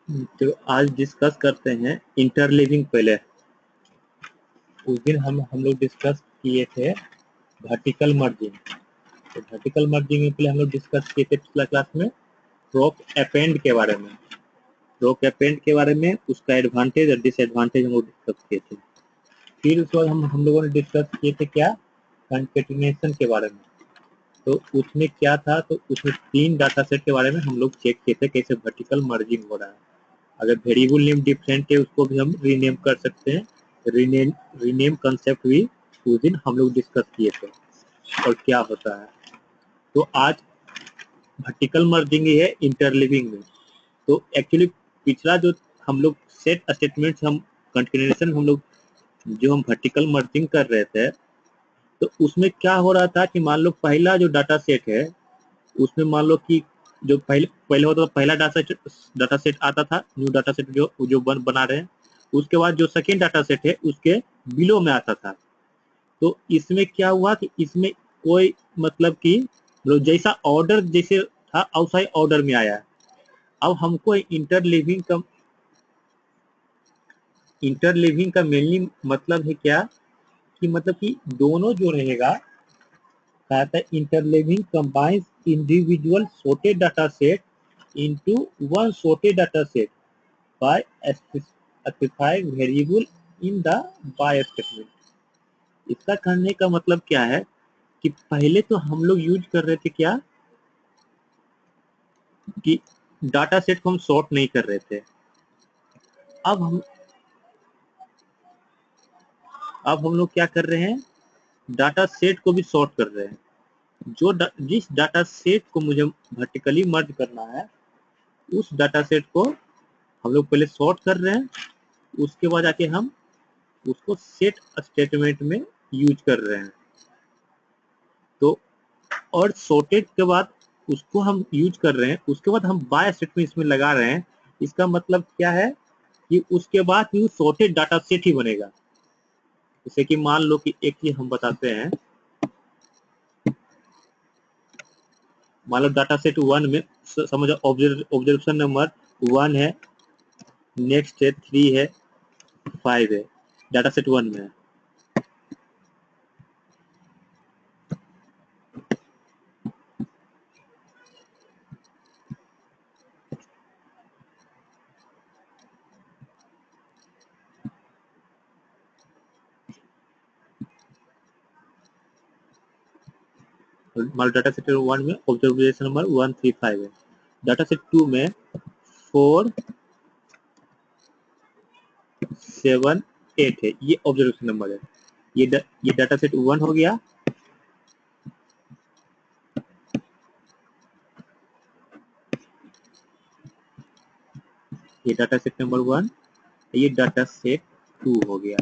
तो आज डिस्कस करते हैं इंटरलीविंग। पहले उस दिन हम लोग डिस्कस किए थे वर्टिकल मर्जिंग। तो वर्टिकल मर्जिंग में पहले हम लोग डिस्कस किए थे पिछला क्लास में रोक अपेंड के बारे में। रोक अपेंड के बारे में उसका एडवांटेज और डिसएडवांटेज हम लोग डिस्कस किए थे। फिर उसके बाद हम लोगों ने डिस्कस किए थे क्या, कंकेटिनेशन के बारे में। तो उसमें क्या था, तो उसमें 3 डाटा सेट के बारे में हम लोग चेक किए थे कैसे वर्टिकल मर्जिंग हो रहा है। अगर वेरिएबल नेम डिफरेंट है उसको भी हम रीनेम कर सकते हैं। रीनेम कंसेप्ट भी उस दिन हम लोग डिस्कस किए थे और क्या होता है। तो आज वर्टिकल मर्जिंग है इंटरलिविंग में। तो एक्चुअली पिछला जो हम लोग सेट स्टेटमेंट हम कंटिन्यूएशन जो हम वर्टिकल मर्जिंग कर रहे थे, तो उसमें क्या हो रहा था कि मान लो पहला जो डाटा सेट है उसमें मान लो कि जो पहले पहले होता था, पहला डाटा सेट आता था, न्यू डाटा सेट जो जो बना रहे हैं। उसके बाद जो सेकेंड डाटा सेट है उसके बिलो में आता था। तो इसमें क्या हुआ कि इसमें कोई मतलब कि जैसा ऑर्डर जैसे था आउटसाइड ऑर्डर में आया। अब हमको इंटरलिविंग का मेनली मतलब है क्या, कि मतलब कि दोनों जो रहेगा, कहता है interleaving combines individual sorted data set into one sorted data set by specifying variable in the by statement। इसका करने का मतलब क्या है कि पहले तो हम लोग यूज कर रहे थे क्या, कि डाटा सेट को हम सॉर्ट नहीं कर रहे थे। अब हम लोग क्या कर रहे हैं, डाटा सेट को भी सॉर्ट कर रहे हैं। जिस डाटा सेट को मुझे वर्टिकली मर्ज करना है उस डाटा सेट को हम लोग पहले सॉर्ट कर रहे हैं, उसके बाद आके हम उसको सेट स्टेटमेंट में यूज कर रहे हैं। तो और सॉर्टेड के बाद उसको हम यूज कर रहे हैं, उसके बाद हम बाय स्टेटमेंट इसमें लगा रहे हैं। इसका मतलब क्या है कि उसके बाद भी सॉर्टेड डाटा सेट ही बनेगा। जैसे कि मान लो कि एक चीज हम बताते हैं, मान लो डाटा सेट 1 में समझो ऑब्जर्वेशन नंबर 1 है, नेक्स्ट है 3 है, 5 है, डाटा सेट 1 में है। मान लो डाटा सेट 1 में ऑब्जर्वेशन नंबर 1 3 5 है, डाटा सेट 2 में 4 7 8 है, ये ऑब्जर्वेशन नंबर है। ये डाटा सेट 1 हो गया। ये डाटा सेट नंबर 1, ये डाटा सेट 2 हो गया।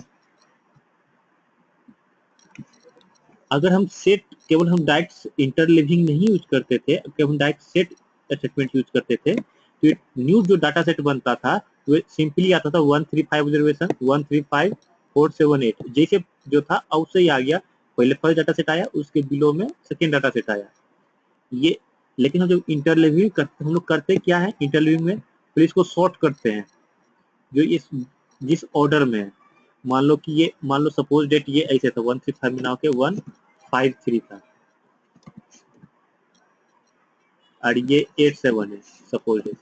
अगर हम सेट केवल हम डायरेक्ट इंटरलिविंग नहीं यूज करते थे, केवल डायरेक्ट सेट स्टेटमेंट यूज करते थे, तो न्यू जो डाटा सेट बनता था वो सिंपली आता था 1 3 5 ऑब्जर्वेशन 1 3 5 4 7 8 जैसे जो था उससे ही आ गया। पहले फर्स्ट डाटा सेट आया, उसके बिलो में सेकेंड डाटा सेट आया ये। लेकिन हम जब इंटरलिविंग करते, हम लोग करते क्या है इंटरलिविंग में, फिर इसको सॉर्ट करते हैं जो इस जिस ऑर्डर में है। मान लो सपोज डेट ये ऐसे था 1 6 5 बना के 1 5 3 था और ये 8 7 है सपोज डेट।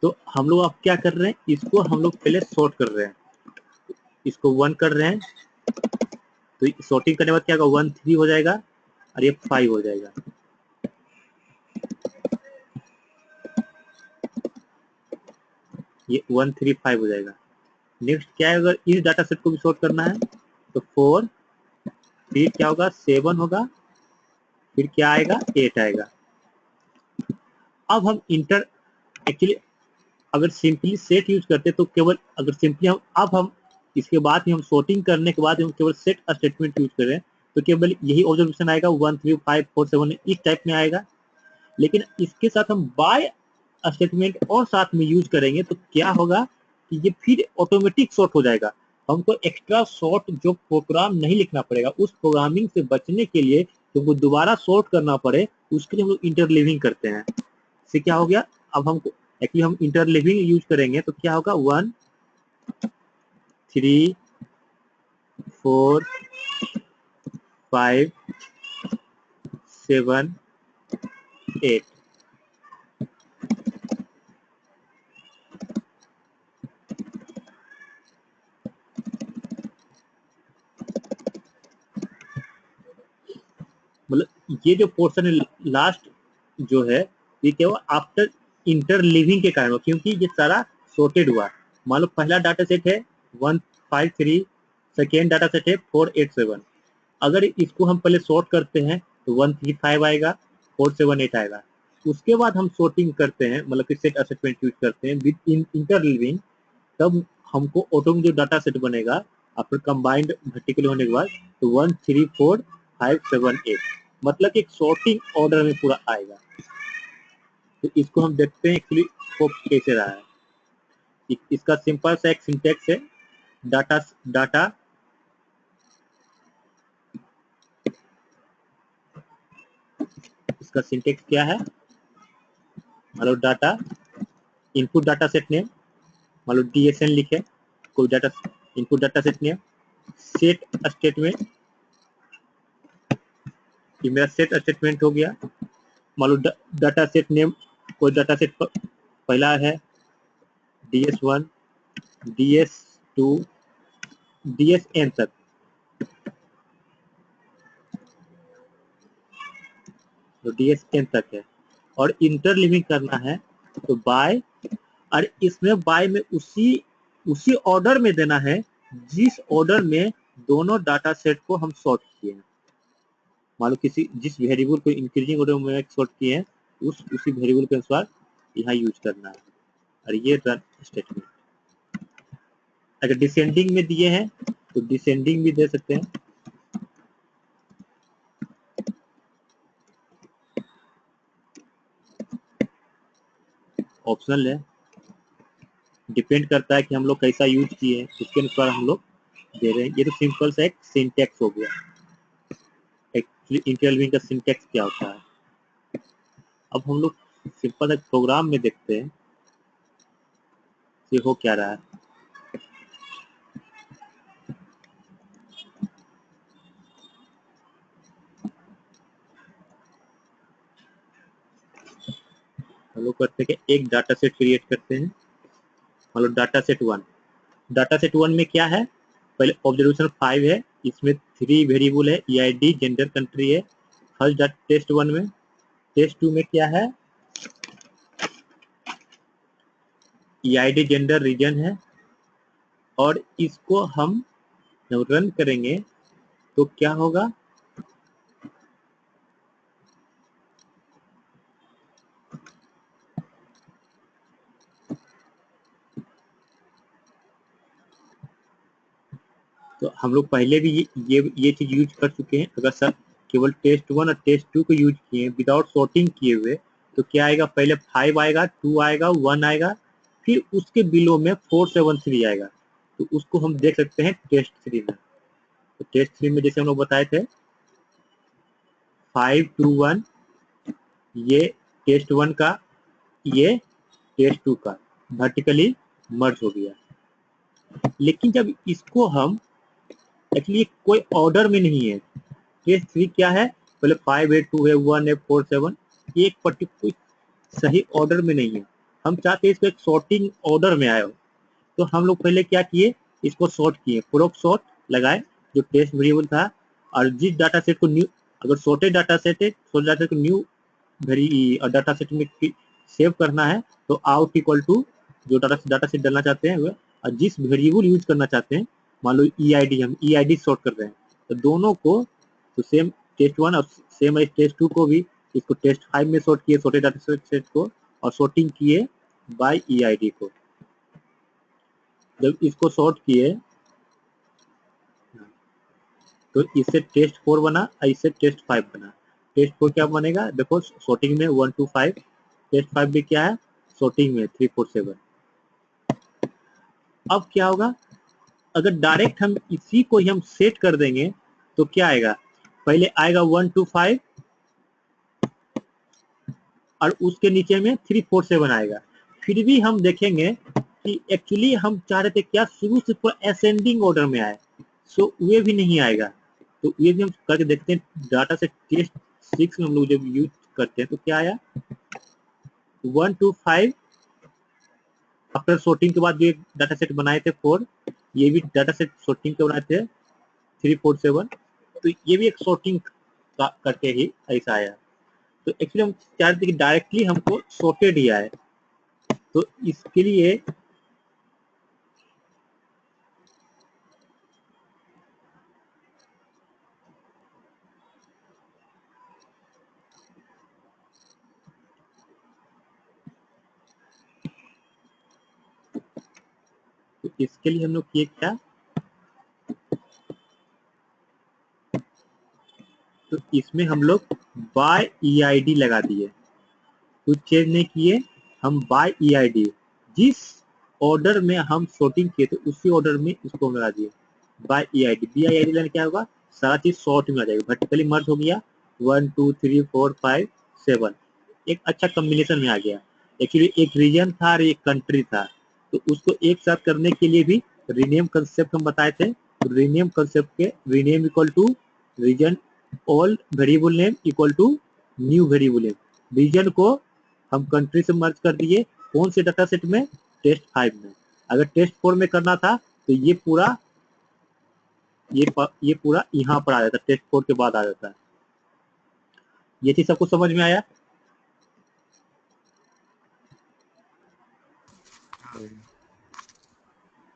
तो हम लोग अब क्या कर रहे हैं, इसको हम लोग पहले सॉर्ट कर रहे हैं, इसको 1 कर रहे हैं। तो सॉर्टिंग करने के बाद क्या होगा, 1 3 हो जाएगा और ये 5 हो जाएगा। ये 1 3 5 हो जाएगा। नेक्स्ट क्या है, अगर इस डाटा सेट को भी सॉर्ट करना है तो 4, फिर क्या होगा 7 होगा, फिर क्या आएगा 8 आएगा। अब हम एक्चुअली अगर सिंपली सेट यूज करते तो केवल अगर सिंपली हम इसके बाद ही हम सॉर्टिंग करने के बाद हम केवल सेट स्टेटमेंट यूज करें तो केवल यही ऑब्जर्वेशन आएगा 1 3 5 4 7 इस टाइप में आएगा। लेकिन इसके साथ हम बाय स्टेटमेंट और साथ में यूज करेंगे तो क्या होगा कि ये फिर ऑटोमेटिक सॉर्ट हो जाएगा। हमको एक्स्ट्रा सॉर्ट जो प्रोग्राम नहीं लिखना पड़ेगा, उस प्रोग्रामिंग से बचने के लिए तुमको दोबारा सॉर्ट करना पड़े उसके लिए हम लोग इंटरलीविंग करते हैं। इससे क्या हो गया, अब हमको एक्चुअली हम इंटरलीविंग यूज करेंगे तो क्या होगा 1 3 4 5 7 8। मतलब ये जो पोर्शन है लास्ट जो है ये क्या हुआ आफ्टर इंटरलीविंग के कारण, क्योंकि ये सारा सॉर्टेड हुआ। मान लो पहला डाटा सेट है 153, सेकेंड डाटा सेट है 487। अगर इसको हम पहले सॉर्ट करते हैं तो 135 आएगा, 478 आएगा। उसके बाद हम सॉर्टिंग करते हैं, मतलब कि सेट असेसमेंट यूज करते हैं विद इंटरलीविंग, तब हमको ऑटो में जो डाटा सेट बनेगा आफ्टर कंबाइंड वर्टिकल होने के बाद तो 1 3 4 5 7 8, मतलब कि एक सॉर्टिंग ऑर्डर में पूरा आएगा। तो इसको हम देखते हैं एक्चुअली वो कैसे रहा है। इसका सिंपल सा एक सिंटेक्स है, डाटा डाटा इसका सिंटेक्स क्या है, मान लो data input data set name, मान लो DSN लिखे, कोई data input data set name, set statement, ये मेरा सेट स्टेटमेंट हो गया। मान लो डाटा सेट नेम, कोई डाटा सेट पहला है DS1 DS2 DSN तक, तो DSN तक है। और इंटरलीविंग करना है तो बाय, और इसमें बाय में उसी ऑर्डर में देना है जिस ऑर्डर में दोनों डाटा सेट को हम सॉर्ट किए हैं। मान लो किसी जिस वेरिएबल को इंक्रीजिंग ऑर्डर में सॉर्ट किए हैं उसी वेरिएबल के अनुसार यहाँ यूज करना है। और ये रन स्टेटमेंट, अगर डिसेंडिंग में दिए हैं तो डिसेंडिंग भी दे सकते हैं, ऑप्शनल है, डिपेंड करता है कि हम लोग कैसा यूज किए हैं उसके अनुसार हम लोग दे रहे हैं। ये तो सिंपल सा एक सिंटेक्स हो गया। एक्चुअली इंटरलीविंग का सिंटेक्स क्या होता है, अब हम लोग सिंपल एक प्रोग्राम में देखते हैं कि हो क्या रहा है। हम लोग करते हैं कि एक डाटा सेट क्रिएट करते हैं, मतलब डाटा सेट 1। डाटा सेट 1 में क्या है, पहले ऑब्जर्वेशन 5 है, इसमें 3 वेरिएबल है, EID जेंडर कंट्री है फर्स्ट डाटा टेस्ट 1 में। टेस्ट 2 में क्या है, EID जेंडर रीजन है। और इसको हम जब रन करेंगे तो क्या होगा, तो हम लोग पहले भी ये चीज यूज कर चुके हैं। अगर सर केवल टेस्ट 1 और टेस्ट 2 को यूज किए विदाउट सॉर्टिंग किए हुए तो क्या आएगा, पहले 5 आएगा, 2 आएगा, 1 आएगा, फिर उसके बिलो में 473 आएगा। तो उसको हम देख सकते हैं टेस्ट 3 में। तो टेस्ट 3 में जैसे हम लोग बताए थे 5 2 1, ये टेस्ट 1 का, ये टेस्ट 2 का वर्टिकली मर्ज हो गया। लेकिन जब इसको हम एक्चुअली कोई ऑर्डर में नहीं है, टेस्ट 3 क्या है, पहले 5 है, 2 है, 1 है, 4 7, ये एक पर्टिकुलर सही ऑर्डर में नहीं है। हम चाहते हैं इसको एक सॉर्टिंग ऑर्डर में आए हो, तो हम लोग पहले क्या किए, इसको सॉर्ट किए, प्रोक सॉर्ट लगाए जो टेस्ट वेरिएबल था। और जिस डाटा सेट को न्यू, अगर सॉर्टेड डाटा सेट है, सॉर्टेड डाटा सेट को न्यू डाटा सेट में सेव करना है तो आउट इक्वल टू जो डाटा सेट डालना चाहते हैं और जिस वेरिएबल यूज करना चाहते हैं, मान लो EID, हम EID सॉर्ट कर रहे हैं तो दोनों को तो सेम टेस्ट 1 और सेम टेस्ट 2 को भी इसको टेस्ट 5 में सॉर्ट किए सॉर्टेड डाटा सेट को, और सॉर्टिंग किए बाय EID को। जब इसको सॉर्ट किए तो इससे टेस्ट 4 बना और इससे टेस्ट 5 बना। टेस्ट 4 क्या बनेगा, देखो सॉर्टिंग में 1 2 5, टेस्ट 5 भी क्या है, सॉर्टिंग में 3 4 7। अब क्या होगा, अगर डायरेक्ट हम इसी को ही हम सेट कर देंगे तो क्या आएगा, पहले आएगा 1 to 5 और उसके नीचे में 3 4 7 आएगा। फिर भी हम देखेंगे कि एक्चुअली हम चाह रहे थे क्या शुरू से पूरा असेंडिंग ऑर्डर में आए, सो वे भी नहीं आएगा। तो ये भी हम करके देखते हैं। डाटा से टेस्ट 6 में हम लोग जब यूज करते हैं तो क्या आया 1 to 5 आफ्टर सॉर्टिंग के बाद जो एक डाटा सेट बनाए थे 4, ये भी डाटा सेट सॉर्टिंग के बनाए थे 3 4 7, तो ये भी एक सॉर्टिंग करके ही ऐसा आया। तो एक्चुअली हम चाह रहे थे कि डायरेक्टली हमको सॉर्टेड ही आए, तो इसके लिए हम लोग किए क्या, तो इसमें हम लोग बाय ईआईडी लगा दिए, कुछ चेंज नहीं किए, हम बाय ईआईडी जिस ऑर्डर में हम सॉर्टिंग किए थे उसी ऑर्डर में इसको लगा दिए बाय ईआईडी। बीआईआईडी लेने क्या होगा, सारा चीज सॉर्ट में आ जाएगा, वर्टिकली मर्ज हो गया 1 2 3 4 5 7, एक अच्छा कॉम्बिनेशन में आ गया। एक्चुअली एक रीजन था और एक कंट्री था, तो उसको एक साथ करने के लिए भी रीनेम कंसेप्ट हम बताए थे। तो रीनेम कंसेप्ट के rename equal to region all variable name equal to new variable name. Region को हम कंट्री से मर्ज कर दिए, कौन से डाटा सेट में, टेस्ट 5 में। अगर टेस्ट 4 में करना था तो ये पूरा यहाँ पर आ जाता, टेस्ट 4 के बाद आ जाता है। ये चीज सबको समझ में आया।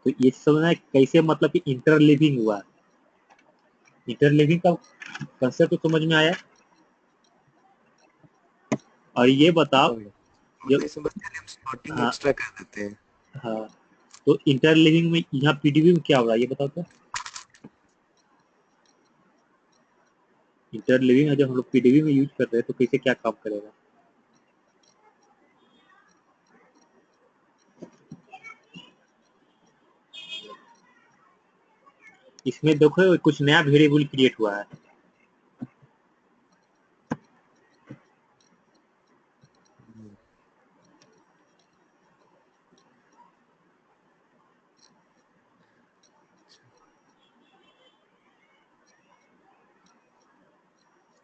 तो ये समझना है कैसे, मतलब कि इंटरलिविंग हुआ, इंटरलिविंग का कंसेप्ट तो समझ में आया। और ये बताओ जब, हाँ एक्स्ट्रा कर देते हैं। हाँ, तो इंटरलिविंग में यहाँ पीडीबी में क्या हो रहा है ये बताओ तो। इंटरलिविंग है जब हम लोग पीडीबी में यूज कर रहे हैं तो कैसे क्या काम करेगा। इसमें देखो कुछ नया वेरिएबल क्रिएट हुआ है,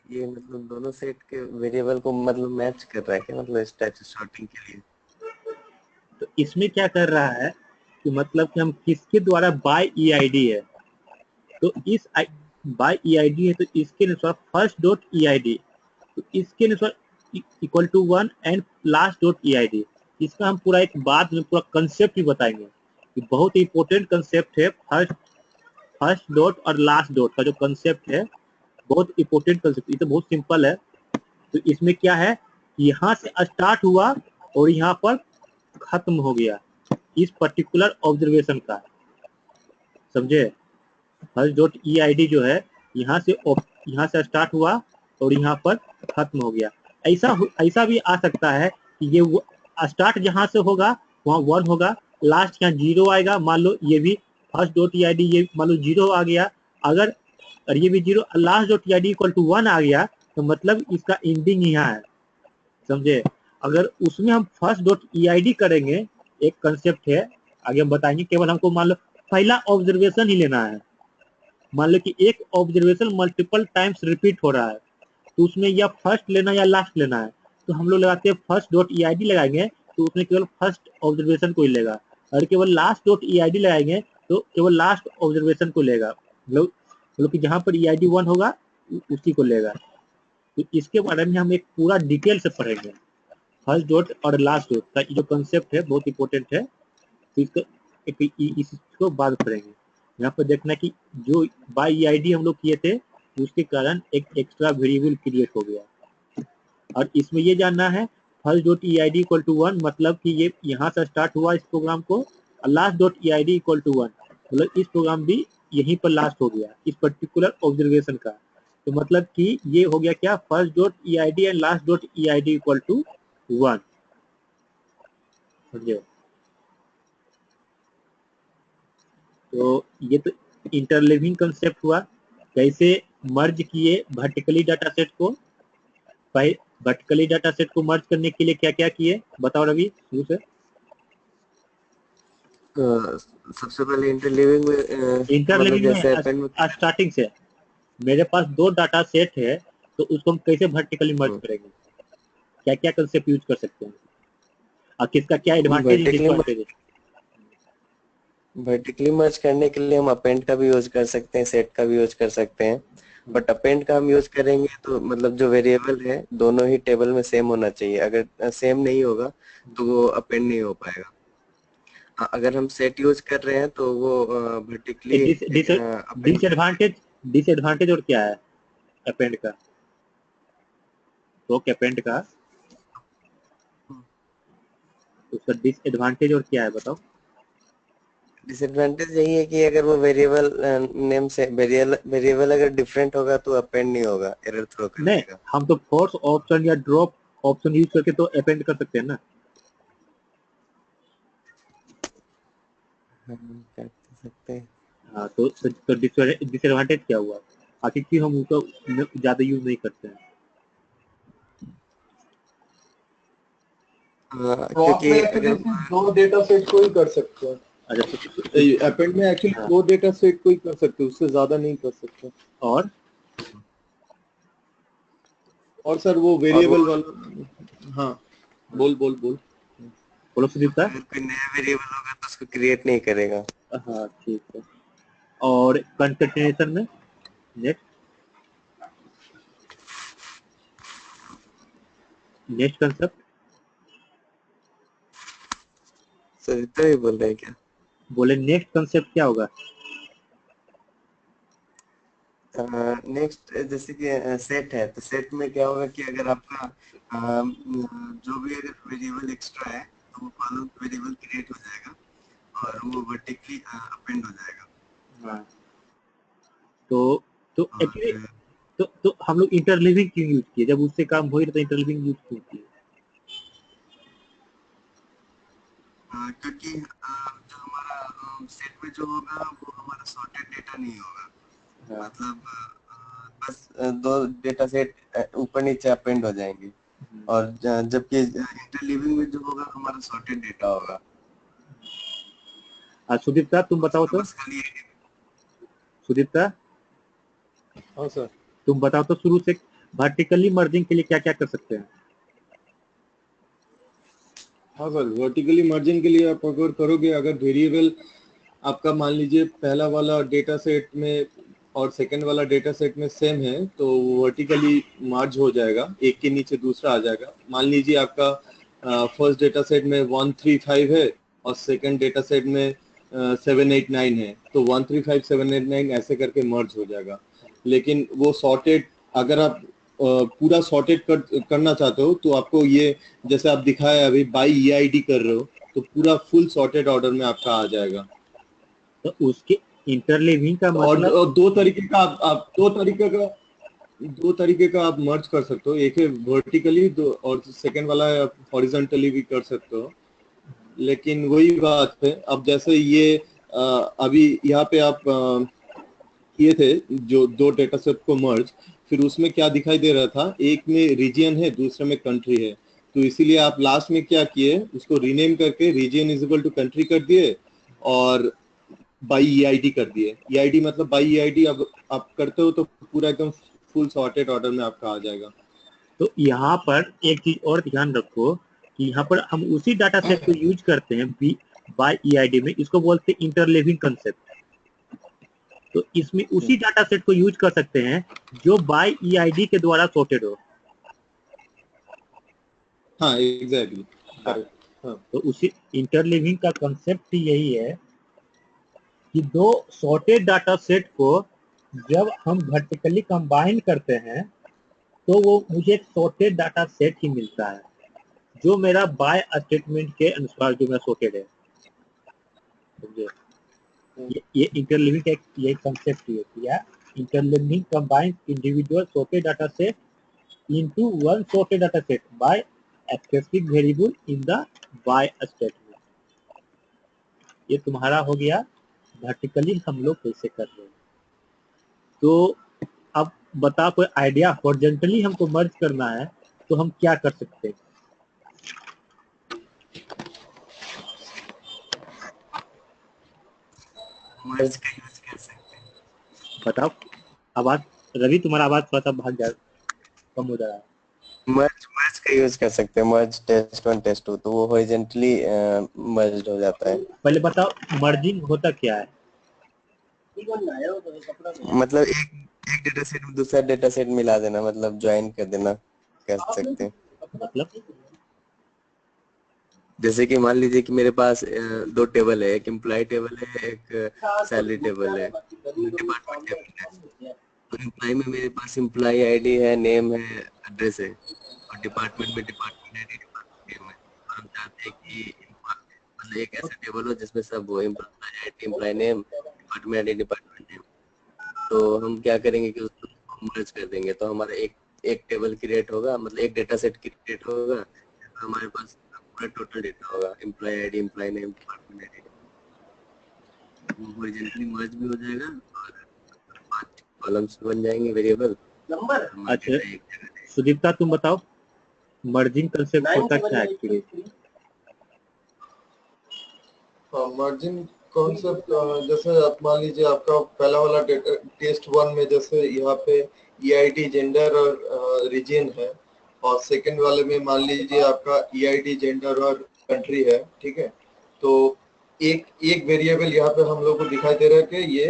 ये मतलब दोनों सेट के वेरिएबल को मतलब मैच कर रहा है क्या, मतलब इस टाइप से सॉर्टिंग के लिए। तो इसमें क्या कर रहा है कि मतलब कि हम किसके द्वारा बाय ईआईडी है, तो इस बाय ईआईडी है तो इसके अनुसार फर्स्ट डॉट ईआईडी, तो इसके अनुसार equal to 1 and last dot EID. इसका हम पूरा एक बाद में पूरा कंसेप्ट भी बताएंगे, कि बहुत इंपॉर्टेंट कंसेप्ट है फर्स्ट फर्स्ट डॉट और लास्ट डॉट का जो कंसेप्ट है, बहुत इंपॉर्टेंट कंसेप्ट। ये तो बहुत सिंपल है। तो इसमें क्या है, यहाँ से स्टार्ट हुआ और यहाँ पर खत्म हो गया इस पर्टिकुलर ऑब्जर्वेशन का, समझे। फर्स्ट डॉट ईआईडी जो है यहाँ से स्टार्ट हुआ और यहाँ पर खत्म हो गया। ऐसा भी आ सकता है कि ये स्टार्ट जहाँ से होगा वहाँ 1 होगा, लास्ट यहाँ 0 आएगा। मान लो ये भी फर्स्ट डॉट ईआईडी ये मान लो 0 आ गया, अगर और ये भी 0, last dot EID equal to 1 आ गया तो मतलब इसका एंडिंग यहाँ है, समझे। अगर उसमें हम फर्स्ट डॉट ईआईडी करेंगे, एक कंसेप्ट है आगे हम बताएंगे, केवल हमको मान लो पहला ऑब्जर्वेशन ही लेना है। मान लो कि एक ऑब्जर्वेशन मल्टीपल टाइम्स रिपीट हो रहा है, तो उसमें या फर्स्ट लेना या लास्ट लेना है, तो हम लोग लगाते हैं फर्स्ट डॉट ईआईडी लगाएंगे तो उसमें केवल फर्स्ट ऑब्जर्वेशन को ही लेगा, और केवल लास्ट डॉट ईआईडी लगाएंगे तो केवल लास्ट ऑब्जर्वेशन को लेगा, मतलब कि जहाँ पर ईआईडी 1 होगा उसी को लेगा। तो इसके बारे में हम एक पूरा डिटेल से पढ़ेंगे, फर्स्ट डॉट और लास्ट डॉट का जो कंसेप्ट है बहुत इंपॉर्टेंट है, तो इसको बाद करेंगे। यहाँ पर देखना कि जो बाय ईआईडी हम लोग किए थे उसके कारण एक एक्स्ट्रा वेरिएबल क्रिएट हो गया, और इसमें ये जानना है first dot EID equal to 1 मतलब कि ये यहाँ से स्टार्ट हुआ इस प्रोग्राम को, और last dot EID equal to 1 मतलब इस प्रोग्राम भी यहीं पर लास्ट हो गया इस पर्टिकुलर ऑब्जर्वेशन का। तो मतलब कि ये हो गया क्या, first dot EID and last dot EID equal to 1, समझे। तो ये तो इंटरलिविंग कंसेप्ट हुआ, कैसे मर्ज किए वर्टिकली डाटा सेट को, वर्टिकली डाटा सेट को मर्ज करने के लिए क्या क्या किए बताओ रवि शुरू से। सबसे पहले इंटरलीविंग में मतलब इंटरलिविंग जैसे में अपेंड में स्टार्टिंग से मेरे पास 2 डाटा सेट है, तो उसको हम कैसे वर्टिकली मर्ज करेंगे, क्या क्या कंसेप्ट यूज कर सकते हैं और किसका क्या एडवांटेज वर्टिकली डिसएडवांटेज है। वर्टिकली मर्ज करने के लिए हम अपेंड का भी यूज कर सकते हैं, सेट का भी यूज कर सकते हैं। बट अपेंड का हम यूज करेंगे तो मतलब जो वेरिएबल है दोनों ही टेबल में सेम होना चाहिए। अगर सेम नहीं होगा तो वो अपेंड नहीं हो पाएगा। अगर हम सेट यूज कर रहे हैं तो वो वर्टिकली अपेंड। डिसएडवांटेज डिसएडवांटेज और क्या है अपेंड का, तो अपेंड का उसका डिसएडवांटेज और क्या है बताओ। डिसएडवांटेज यही है कि अगर वो वेरिएबल नेम से वेरिएबल अगर डिफरेंट होगा तो अपेंड नहीं होगा, एरर थ्रो कर नहीं, देगा। हम तो फोर्स ऑप्शन या ड्रॉप ऑप्शन यूज करके तो अपेंड कर सकते हैं ना। हम कर सकते हैं। हाँ तो डिसएडवांटेज क्या हुआ, आखिर क्यों हम उसको ज्यादा यूज नहीं करते हैं। ड्रॉप क्योंकि में अगर एक्चुअली सिर्फ 2 डेटा सेट को ही कर सकते हैं। अच्छा अपेंड में एक्चुअली हाँ, 2 डेटा सेट को ही कर सकते हैं, उससे ज्यादा नहीं कर सकते। और और सर वो और वो वेरिएबल वाला, हाँ बोल बोल बोल। बोलो सुदीप सर। अगर कोई नया वेरिएबल होगा तो उसको क्रिएट नहीं करेगा। हाँ ठीक है, और कंकेटेनेशन में नेक्स्ट नेक्स्ट कंसेप्ट सर इतना ही बोल रहे हैं क्या? बोले नेक्स्ट कंसेप्ट क्या होगा। नेक्स्ट जैसे कि सेट है तो सेट में क्या होगा कि अगर आपका जो भी अगर वेरिएबल एक्स्ट्रा है तो वो कॉलम वेरिएबल क्रिएट हो जाएगा और वो वर्टिकली अपेंड हो जाएगा। हाँ तो तो एक्चुअली और तो हम लोग इंटरलिविंग क्यों यूज किए, जब उससे काम हो ही रहा तो इंटरलिविंग यूज क्यों किए। क्योंकि जो हमारा सेट में जो होगा वो हमारा सॉर्टेड डेटा नहीं होगा। हाँ मतलब बस दो डेटा सेट ऊपर नीचे अपेंड हो जाएंगे और जबकि इंटरलीविंग में जो होगा हमारा सॉर्टेड डेटा होगा। सुदीप सर तुम बताओ तो तो, बस खाली सुदीप सर हाँ सर। तुम बताओ तो शुरू से वर्टिकली मर्जिंग के लिए क्या क्या कर सकते हैं। हाँ सर, वर्टिकली मर्जिंग के लिए आप अगर करोगे, अगर वेरिएबल आपका मान लीजिए पहला वाला डेटा सेट में और सेकंड वाला डेटा सेट में सेम है तो वर्टिकली मर्ज हो जाएगा, एक के नीचे दूसरा आ जाएगा। मान लीजिए आपका फर्स्ट डेटा सेट में 135 है और सेकंड डेटा सेट में 789 है, तो 135 789 ऐसे करके मर्ज हो जाएगा। लेकिन वो सॉर्टेड, अगर आप पूरा सॉर्टेड करना चाहते हो तो आपको ये, जैसे आप दिखाया अभी बाई ईआईडी कर रहे हो तो पूरा फुल सॉर्टेड ऑर्डर में आपका आ जाएगा। तो उसके इंटरलिविंग का मतलब और दो तरीके का आप दो तरीके का आप मर्ज कर सकते हो, एक है वर्टिकली और सेकंड वाला है आप हॉरिजॉन्टली भी कर सकते हो। लेकिन वही बात है, अब जैसे ये अभी यहाँ पे आप किए थे जो 2 डेटा सेट को मर्ज, फिर उसमें क्या दिखाई दे रहा था, एक में रीजन है दूसरे में कंट्री है, तो इसीलिए आप लास्ट में क्या किए, उसको रीनेम करके region is equal to country कर दिए और बाई ईआईडी कर दिए। ईआईडी मतलब बाई ईआईडी अब आप करते हो तो पूरा एकदम फुल सॉर्टेड ऑर्डर में आपका आ जाएगा। तो यहाँ पर एक चीज और ध्यान रखो कि यहाँ पर हम उसी डाटा सेट को यूज करते हैं बाय ईआईडी में, इसको बोलते हैं इंटरलिविंग कंसेप्ट। तो इसमें उसी डाटा सेट को यूज कर सकते हैं जो बाय ईआईडी के द्वारा सॉर्टेड हो। हाँ एग्जैक्टली करेक्ट। हाँ तो उसी इंटरलिविंग का कंसेप्ट यही है कि 2 सॉर्टेड डाटा सेट को जब हम वर्टिकली कंबाइन करते हैं तो वो मुझे एक सॉर्टेड डाटा सेट ही मिलता है जो मेरा बाय स्टेटमेंट के अनुसार जो मेरा सॉर्टेड है। समझे, ये इंटरलिविंग का ये कंसेप्ट है क्या, interleaving combine individual sorted data set into one sorted data set by a specific variable in the by statement। ये तुम्हारा हो गया वर्टिकली हम लोग कैसे कर रहे हैं। तो अब बताओ कोई आइडिया, हॉरिजॉन्टली हमको मर्ज करना है तो हम क्या कर सकते हैं? मर्ज का यूज कर सकते हैं। बताओ। आवाज, रवि तुम्हारा आवाज थोड़ा सा भाग जा, कम हो जा रहा है। मर्ज मर्ज का यूज कर सकते हैं, मर्ज टेस्ट 1 टेस्ट 2, तो वो हॉरिजॉन्टली मर्ज हो जाता है। पहले बताओ मर्जिंग होता क्या है? मतलब एक डेटा सेट में दूसरा डेटा सेट मिला देना, मतलब ज्वाइन कर देना कह सकते हैं। मतलब जैसे कि मान लीजिए कि मेरे पास दो टेबल है, एक एम्प्लॉय टेबल है, एक सैलरी टेबल है, डिपार्टमेंट टेबल है। तो एम्प्लॉय में मेरे पास एम्प्लॉय आईडी है, नेम है, एड्रेस है, और डिपार्टमेंट में डिपार्टमेंट आईडी, डिपार्टमेंट नेम है। और हम चाहते हैं कि मतलब एक ऐसा टेबल हो जिसमें सब हो, employ ID, employ name, department ID, department name. तो हम क्या करेंगे कि उसको मर्ज कर देंगे, तो हमारा एक एक टेबल क्रिएट होगा, मतलब एक डेटा सेट क्रिएट होगा, जिसमें हमारे पास पूरा टोटल डेटा होगा, employ ID, employ name, department ID. वो हॉरिजॉन्टली मर्ज भी हो जाएगा और 5 कॉलम्स बन जाएंगे वेरिएबल नंबर। अच्छा सुदीप्ता तुम बताओ मर्जिंग कंसेप्ट होता क्या है एक्चुअली? मर्जिंग कॉन्सेप्ट, जैसे आप मान लीजिए आपका पहला वाला टेस्ट 1 में जैसे यहाँ पे ईआईडी, जेंडर और रीजन है, और सेकंड वाले में मान लीजिए आपका ईआईडी, जेंडर और कंट्री है, ठीक है। तो एक एक वेरिएबल यहाँ पे हम लोग को दिखाई दे रहा है कि ये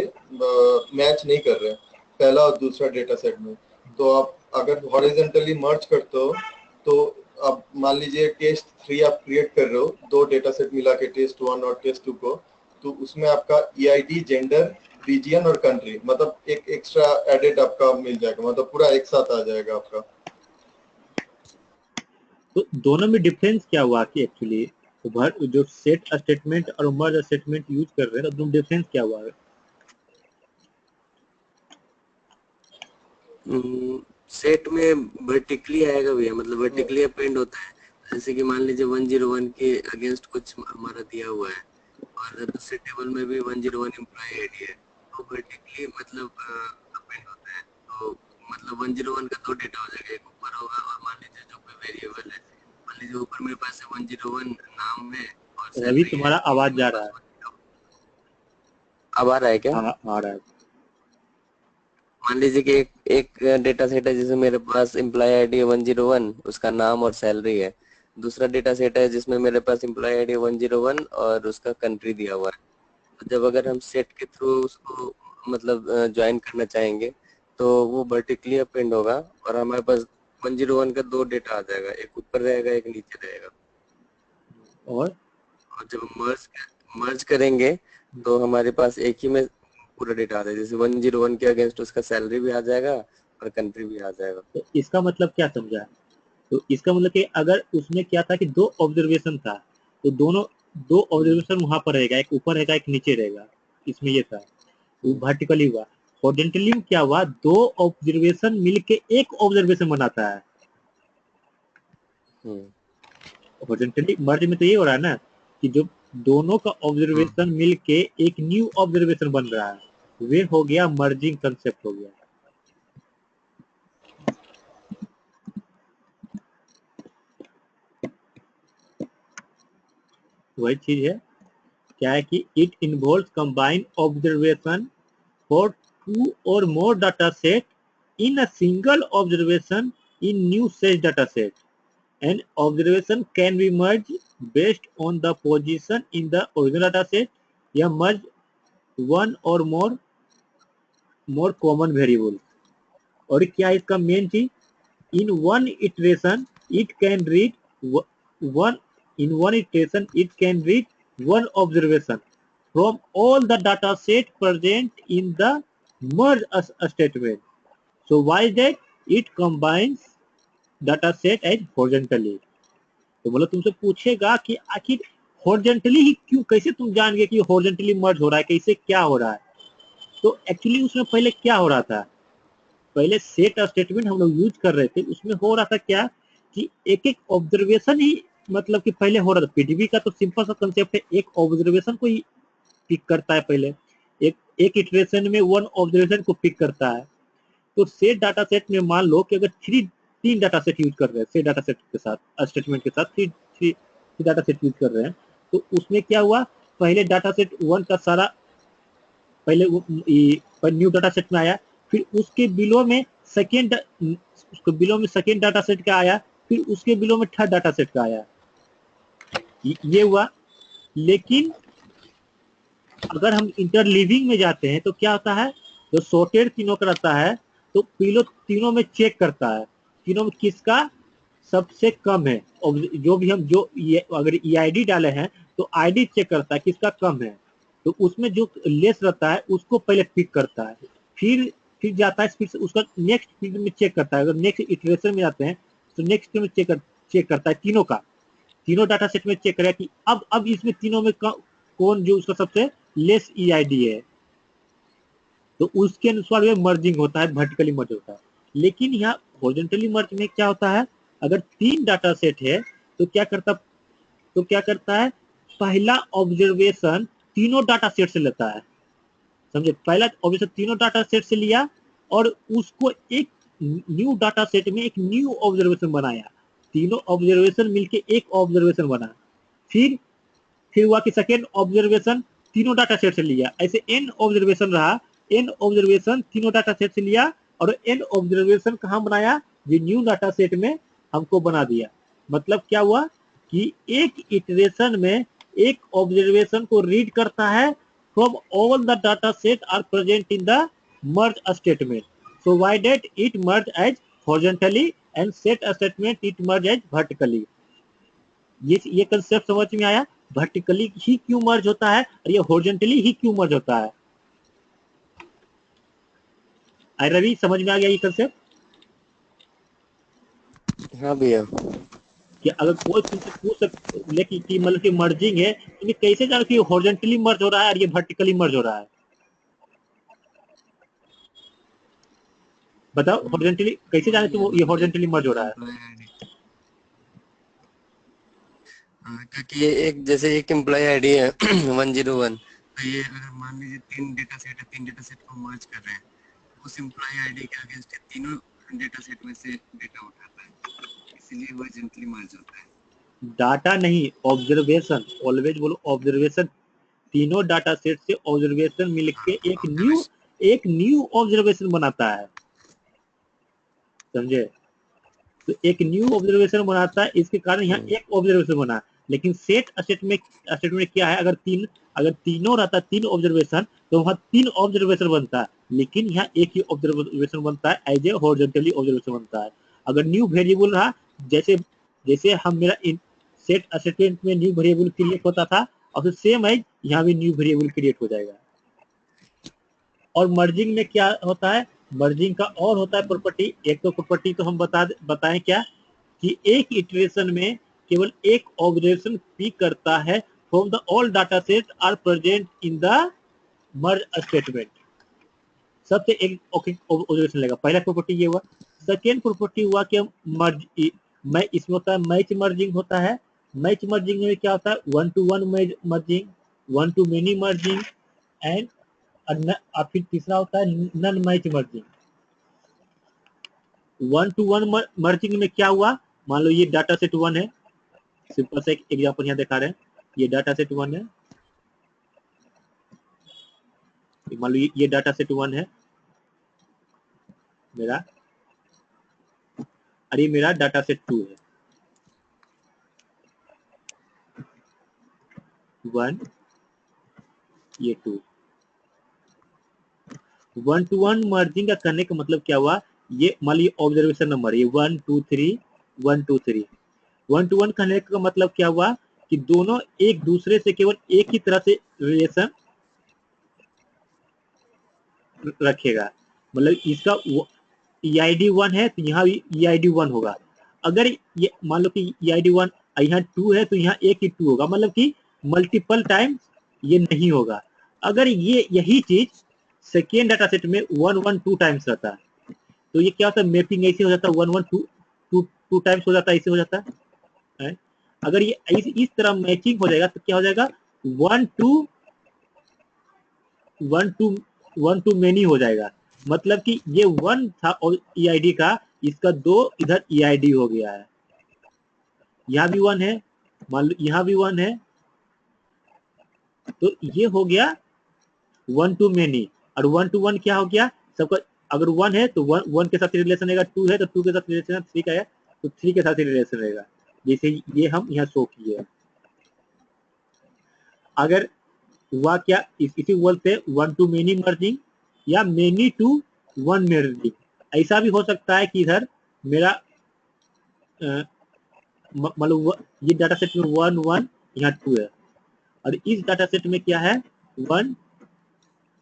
मैच नहीं कर रहे हैं पहला और दूसरा डेटा सेट में। तो आप अगर हॉरिजॉन्टली मर्ज करते हो तो अब मान लीजिए टेस्ट 3 आप क्रिएट कर रहे हो, दो डेटा सेट मिला के टेस्ट 1 और टेस्ट 2 को, तो उसमें आपका ईआईडी, जेंडर, रीजन और कंट्री, मतलब एक एक्स्ट्रा एडिट आपका मिल जाएगा, मतलब पूरा एक साथ आ जाएगा आपका। तो दोनों में डिफरेंस क्या हुआ कि एक्चुअली जो सेट स्टेटमेंट और मर्ज स्टेटमेंट यूज कर रहे हैं, तो दोनों डिफरेंस क्या हुआ है? सेट में वर्टिकली आएगा भैया, मतलब वर्टिकली अपेंड होता है। जैसे कि मान लीजिए 101 के अगेंस्ट कुछ हमारा दिया हुआ है और दूसरे टेबल में भी 101 एम्प्लॉय आईडी है, तो वर्टिकली मतलब अपेंड होता है। तो मतलब 101 का दो डेटा हो जाएगा, एक ऊपर होगा और मान लीजिए जो कोई वेरिएबल है, मान लीजिए ऊपर मेरे पास 101 नाम है और रवि तुम्हारा आवाज जा रहा है। अब आ रहा है क्या? आ रहा है। मान लीजिए कि एक डेटा सेट है जिसमें मेरे पास एम्प्लॉय आईडी 101, उसका नाम और सैलरी है। दूसरा डेटा सेट है जिसमें मेरे पास एम्प्लॉय आईडी 101 और उसका कंट्री दिया हुआ है। तो जब अगर हम सेट के थ्रू उसको मतलब ज्वाइन करना चाहेंगे तो वो वर्टिकली अपेंड होगा और हमारे पास 101 का दो डेटा आ जाएगा, एक ऊपर रहेगा, एक नीचे रहेगा। और जब मर्ज करेंगे तो हमारे पास एक ही में पूरा डेटा आ जाएगा, जैसे 101 के अगेंस्ट उसका सैलरी भी आ जाएगा और कंट्री भी आ जाएगा। तो इसका मतलब क्या समझा? तो इसका मतलब कि अगर उसमें क्या था कि दो ऑब्जर्वेशन था, तो दोनों दो ऑब्जर्वेशन वहां पर रहेगा, एक ऊपर रहेगा, एक नीचे रहेगा, इसमें ये था। वो वर्टिकली हुआ। हॉरिजॉन्टली में क्या हुआ, दो ऑब्जर्वेशन मिलके एक ऑब्जर्वेशन बनाता है। हॉरिजॉन्टली मर्ज में तो ये हो रहा है ना कि जो दोनों का ऑब्जर्वेशन मिलके एक न्यू ऑब्जर्वेशन बन रहा है, वे हो गया मर्जिंग कंसेप्ट हो गया। वही चीज है, क्या है कि it involves combined observation for two और more data set in a single observation in new set data set, and observation can be merge based on the position in the original data set या merge one और more common variable. और क्या इसका main चीज, in one iteration it can read one observation from all the data set present in the merge statement. So why that? It combines data set as horizontally. तो मतलब तुमसे पूछेगा कि आखिर हॉरिजॉन्टली ही क्यों, कैसे तुम जान गए कि हॉरिजॉन्टली मर्ज हो रहा है, कैसे क्या हो रहा है? तो एक्चुअली उसमें पहले क्या हो रहा था, पहले सेट स्टेटमेंट हम लोग यूज कर रहे थे, उसमें हो रहा था क्या कि एक एक ऑब्जर्वेशन ही मतलब कि पहले हो रहा था। पीडीबी का तो सिंपल सा कंसेप्ट है, एक ऑब्जर्वेशन को ही पिक करता है, पहले एक एक इटरेशन में वन ऑब्जर्वेशन को पिक करता है। तो सेट डाटा सेट में मान लो कि अगर तीन डाटा सेट यूज कर रहे हैं, सेट डाटा सेट के साथ स्टेटमेंट के साथ थ्री डाटा सेट यूज कर रहे हैं, तो उसमें क्या हुआ, पहले डाटा सेट 1 का सारा पहले न्यू डाटा सेट में आया, फिर उसके बिलो में सेकेंड डाटा सेट का आया, फिर उसके बिलो में थर्ड डाटा सेट का आया, ये हुआ। लेकिन अगर हम इंटरलीविंग में जाते हैं तो क्या होता है, जो सॉर्टेड तीनों का रहता है तो बिलो तीनों में चेक करता है, तीनों में किसका सबसे कम है, और जो भी हम अगर EID डाले हैं तो ID चेक करता है किसका कम है, तो उसमें जो लेस रहता है उसको पहले पिक करता है, फिर जाता है, फिर उसका नेक्स्ट फील्ड में चेक करता है। अगर नेक्स्ट इटरेशन में जाते हैं तो नेक्स्ट में चेक करता है तीनों डाटा सेट में चेक करेगा कि अब इसमें तीनों में कौन जो उसका सबसे लेस EID है, तो उसके अनुसार में मर्जिंग होता है, वर्टिकली मर्ज होता है। लेकिन यहाँ हॉरिजॉन्टली मर्ज में क्या होता है, अगर 3 डाटा सेट है तो क्या करता है, पहला ऑब्जर्वेशन तीनों डाटा सेट से लेता है, समझे, पहला ऑब्जर्वेशन तीनों डाटा सेट से लिया और उसको एक न्यू डाटा सेट में एक न्यू ऑब्जर्वेशन बनाया, तीनों ऑब्जर्वेशन मिलके एक ऑब्जर्वेशन बना, फिर हुआ कि सेकेंड ऑब्जर्वेशन तीनों डाटा सेट से लिया, ऐसे n ऑब्जर्वेशन रहा, n ऑब्जर्वेशन तीनों डाटा सेट से लिया और n ऑब्जर्वेशन कहाँ बनाया, ये न्यू डाटा सेट में हमको बना दिया। मतलब क्या हुआ कि एक इटरेशन में एक ऑब्जर्वेशन को रीड करता है from all the data set are present in the merge statement, so why that it merge as horizontally and set statement it merge as vertically। ये कंसेप्ट समझ में आया, वर्टिकली ही क्यों मर्ज होता है और ये हॉरिजॉन्टली ही क्यों मर्ज होता है। रवि समझ में आ गया ये कंसेप्ट? हाँ भैया। कि अगर कोई तुमसे पूछ लेकिन कि मतलब कि मर्जिंग है, तो कैसे जानो कि हॉरिजॉन्टली मर्ज हो रहा है और ये वर्टिकली मर्ज हो रहा है, बताओ हॉरिजॉन्टली कैसे जाने तुम ये हॉरिजॉन्टली मर्ज हो रहा है। क्योंकि ये एक जैसे एक एम्प्लॉय आईडी है 101, तो ये अगर मान लीजिए 3 डेटा सेट है, 3 डेटा सेट को मर्ज कर रहे हैं, उस एम्प्लॉय आईडी के अगेंस्ट तीनों डेटा सेट में से डेटा उठाता है, इसलिए हॉरिजॉन्टली मर्ज होता है। डाटा नहीं, ऑब्जर्वेशन, ऑलवेज बोलो ऑब्जर्वेशन, तीनों डाटा सेट से ऑब्जर्वेशन मिलके एक न्यू ऑब्जर्वेशन बनाता है, समझे, तो एक न्यू ऑब्जर्वेशन बनाता है, इसके कारण यहाँ एक ऑब्जर्वेशन बना। लेकिन सेट स्टेटमेंट क्या है, अगर तीनों रहता 3 ऑब्जर्वेशन तो वहाँ 3 ऑब्जर्वेशन बनता है, लेकिन यहाँ एक ही ऑब्जर्वेशन बनता है, एज ए हॉरिजॉन्टली ऑब्जर्वेशन बनता है। अगर न्यू वेरिएबल रहा, जैसे हम मेरा सेट स्टेटमेंट में न्यू वेरिएबल क्रिएट होता था, और फिर सेम है यहाँ भी न्यू वेरिएबल क्रिएट हो जाएगा। और मर्जिंग में क्या होता है, मर्जिंग का और होता है प्रॉपर्टी, एक तो प्रॉपर्टी तो हम बताएं क्या, कि एक इटरेशन में केवल एक ऑब्जर्वेशन पिक करता है from the all data set are present in the merge statement, सबसे एक ऑब्जर्वेशन लेगा, पहला प्रॉपर्टी ये हुआ। सेकेंड प्रॉपर्टी हुआ कि मैं इसमें होता है मैच मर्जिंग होता है, मैच मर्जिंग में क्या होता है, 1 to 1 merging, 1 to many merging and फिर तीसरा होता है none match merging. 1 to 1 merging में क्या हुआ, मान लो ये डाटा सेट 1 है, सिंपल से एक एग्जांपल यहाँ दिखा रहे हैं, ये डाटा सेट 1 है, मान लो ये डाटा सेट 1 है मेरा, और ये मेरा डाटा सेट 2 है, 1 ये 2। 1 to 1 मर्जिंग का करने का मतलब क्या हुआ, ये मान लीजिए ऑब्जर्वेशन नंबर ये 1 2 3 1 2 3, 1 to 1 करने का मतलब क्या हुआ कि दोनों एक दूसरे से केवल एक ही तरह से रिलेशन रखेगा, मतलब इसका EID 1 है तो यहाँ भी EID 1 होगा। अगर ये मान लो कि EID 1 यहाँ 2 है तो यहाँ एक ही 2 होगा, मतलब कि मल्टीपल टाइम ये नहीं होगा। अगर यही चीज सेकेंड डाटा सेट में 1 1 2 टाइम्स रहता है तो ये क्या होता है, मैपिंग ऐसे हो जाता है, 1 1 2 टाइम्स हो जाता है, ऐसे हो जाता है। अगर ये इस तरह मैचिंग हो जाएगा तो क्या हो जाएगा, 1 to 1 to many हो जाएगा, मतलब कि ये 1 था और EID का, इसका 2 इधर EID हो गया है, यहाँ भी 1 है, मान लो यहाँ भी 1 है, तो ये हो गया 1 to many। और 1 to 1 क्या हो गया, सबका अगर 1 है तो 1 के साथ रिलेशन रहेगा, 2 है तो 2 के साथ रिलेशन, 3 का है तो 3 के साथ रिलेशन रहेगा, जैसे ये हम यहाँ शो किए। अगर हुआ क्या, इसी बोलते हैं 1 to many मर्जिंग या many to 1 मर्जिंग। ऐसा भी हो सकता है कि इधर मेरा मतलब ये डाटा सेट में 1 1 यहाँ 2 है, और इस डाटा सेट में क्या है 1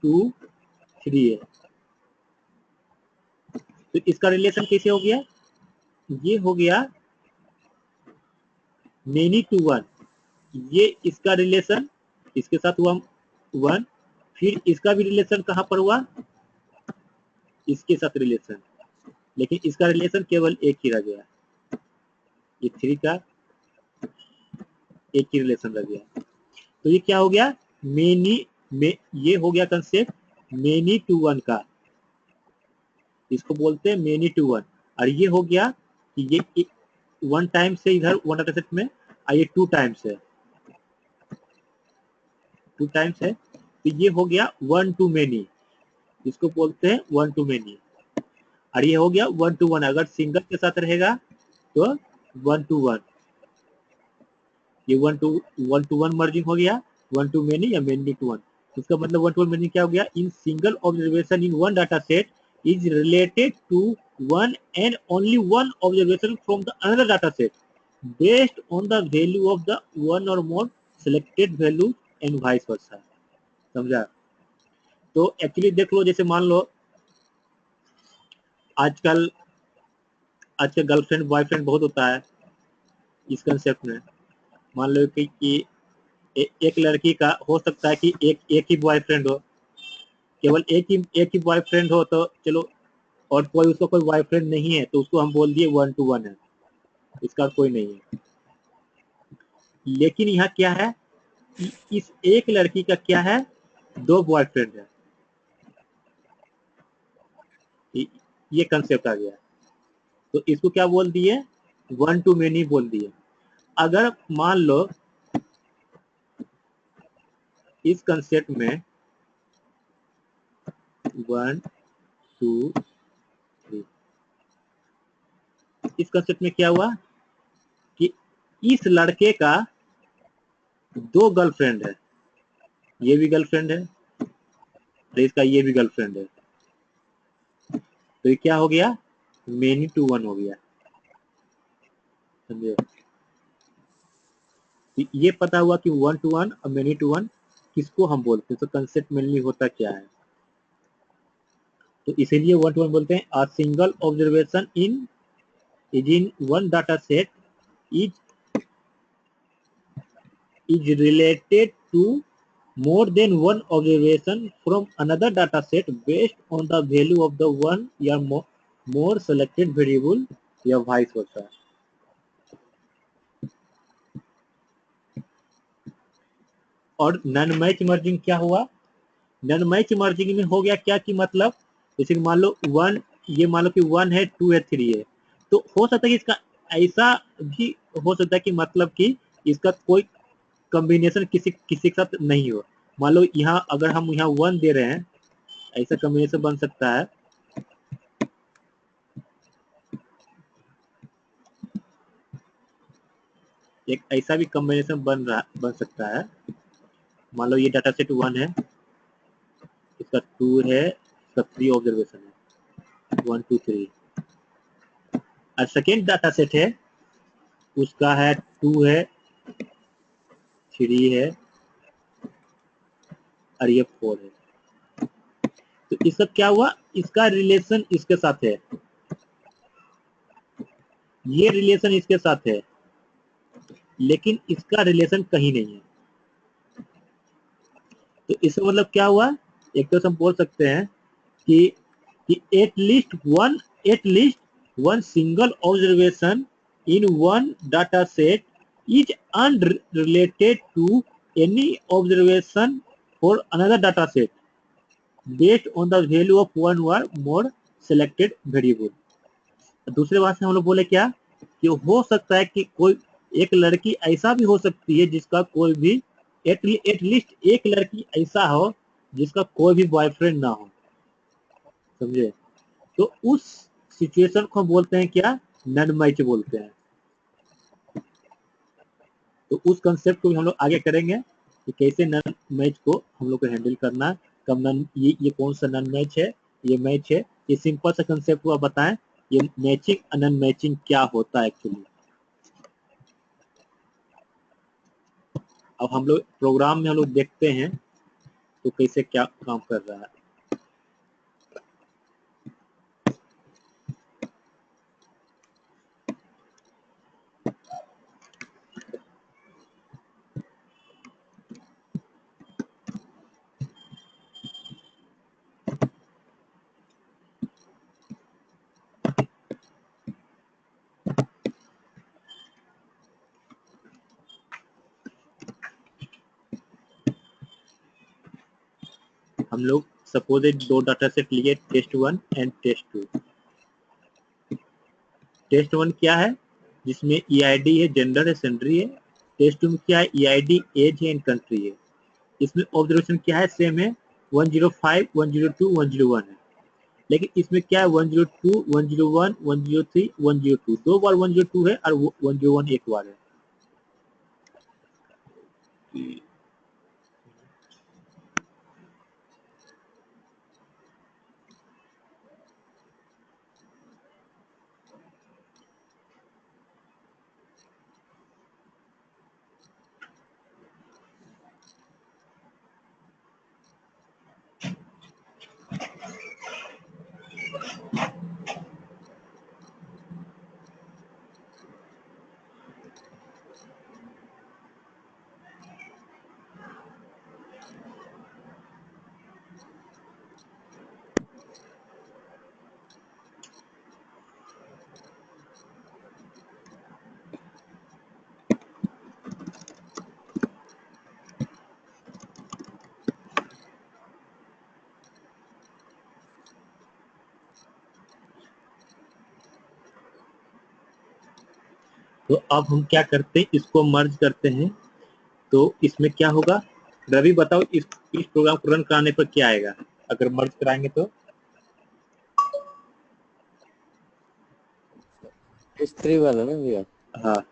2 3 है। तो इसका रिलेशन कैसे हो गया, ये हो गया many to 1, ये इसका रिलेशन इसके साथ हुआ 1, फिर इसका भी रिलेशन कहाँ पर हुआ, इसके साथ रिलेशन, लेकिन इसका रिलेशन केवल एक ही रह गया, ये 3 का एक ही रिलेशन रह गया। तो ये क्या हो गया, ये हो गया कंसेप्ट मेनी टू 1 का, इसको बोलते हैं मेनी टू 1। और ये हो गया कि ये 1 टाइम्स है इधर 1 डाटा सेट में, और ये 2 टाइम्स है, 2 टाइम्स है, तो ये हो गया 1 to many, इसको बोलते हैं 1 to many। और ये हो गया 1 to 1, अगर सिंगल के साथ रहेगा तो 1 to 1, ये 1 to 1 मर्जिंग हो गया, 1 to many या many to 1। इसका मतलब 1 to 1 मर्जिंग क्या हो गया, in single observation in 1 data set is related to one and only one observation from the another data set based on the value of the one or more selected values and vice versa। समझा? तो actually देख लो, जैसे मान लो आजकल girlfriend boyfriend बहुत होता है इस कंसेप्ट में। मान लो कि एक लड़की का हो सकता है कि एक ही बॉयफ्रेंड हो, केवल एक ही बॉयफ्रेंड हो, तो चलो, और कोई उसका कोई बॉयफ्रेंड नहीं है तो उसको हम बोल दिए 1 to 1 है, इसका कोई नहीं है। लेकिन यहाँ क्या है, इस एक लड़की का क्या है, 2 बॉयफ्रेंड है, ये कंसेप्ट आ गया, तो इसको क्या बोल दिए, 1 to many बोल दिए। अगर मान लो इस कंसेप्ट में 1 2 3, इस कंसेप्ट में क्या हुआ कि इस लड़के का 2 गर्लफ्रेंड है, ये भी गर्लफ्रेंड है और इसका ये भी गर्लफ्रेंड है, तो ये क्या हो गया, मेनी टू 1 हो गया। समझे? ये पता हुआ कि 1 to 1 और मेनी टू 1 किसको हम बोलते हैं, तो कंसेप्ट मेनली होता क्या है, तो इसीलिए 1 to 1 बोलते हैं। अ single observation in one data set is related to more than one observation from another data set based on the value of the one या more selected variable या vice versa। और नन मैच मर्जिंग क्या हुआ, none match merging में हो गया क्या कि मतलब जैसे कि मान लो 1, ये मान लो कि 1 है 2 है 3 है, तो हो सकता है कि इसका ऐसा भी हो सकता है कि मतलब कि इसका कोई कॉम्बिनेशन किसी के साथ नहीं हो। मान लो यहाँ अगर हम यहाँ 1 दे रहे हैं, ऐसा कॉम्बिनेशन बन सकता है, एक ऐसा भी कॉम्बिनेशन बन सकता है। मान लो ये डाटा सेट 1 है, इसका 2 है, इसका 3 ऑब्जर्वेशन है, 1 2 3। और सेकेंड डाटा सेट है, उसका है 2 है, 3 है और ये 4 है। तो इसका क्या हुआ, इसका रिलेशन इसके साथ है, ये रिलेशन इसके साथ है, लेकिन इसका रिलेशन कहीं नहीं है। तो इसका मतलब क्या हुआ, एक तो हम बोल सकते हैं कि at least one single observation in one data set is unrelated to any observation for another data set. Based on the value of one और मोर सिलेक्टेड वेरिएबल। दूसरे बात से हम लोग बोले क्या कि हो सकता है कि कोई एक लड़की ऐसा भी हो सकती है जिसका कोई भी एटलीस्ट एक लड़की ऐसा हो जिसका कोई भी बॉयफ्रेंड ना हो, समझे? तो उस सिचुएशन को बोलते हैं क्या, नन मैच बोलते हैं। तो उस कंसेप्ट को भी हम लोग आगे करेंगे कि कैसे नन मैच को हम लोग को हैंडल करना। कब नन, ये कौन सा नन मैच है, ये मैच है, ये सिंपल सा कंसेप्ट को आप बताएं, ये मैचिंग नन मैचिंग क्या होता है एक्चुअली। अब हम लोग प्रोग्राम में हम लोग देखते हैं तो कैसे क्या काम कर रहा है। हम लोग सपोज दो डाटा सेट लिए, टेस्ट 1 एंड टेस्ट 2। टेस्ट 1 क्या है, जिसमें ईआईडी है, जेंडर है, सेंडरी है। टेस्ट 2 में क्या है, ईआईडी, एज है एंड कंट्री है। इसमें ऑब्जर्वेशन क्या है, सेम है, 105, 102, 101 है। लेकिन इसमें क्या है, 102, 101, 103, 102, दो बार 102 है और 101 एक बार है। तो अब हम क्या करते हैं, इसको मर्ज करते हैं। तो इसमें क्या होगा, रवि बताओ, इस प्रोग्राम को रन कराने पर क्या आएगा अगर मर्ज कराएंगे तो? S3 वाला ना भैया? हाँ,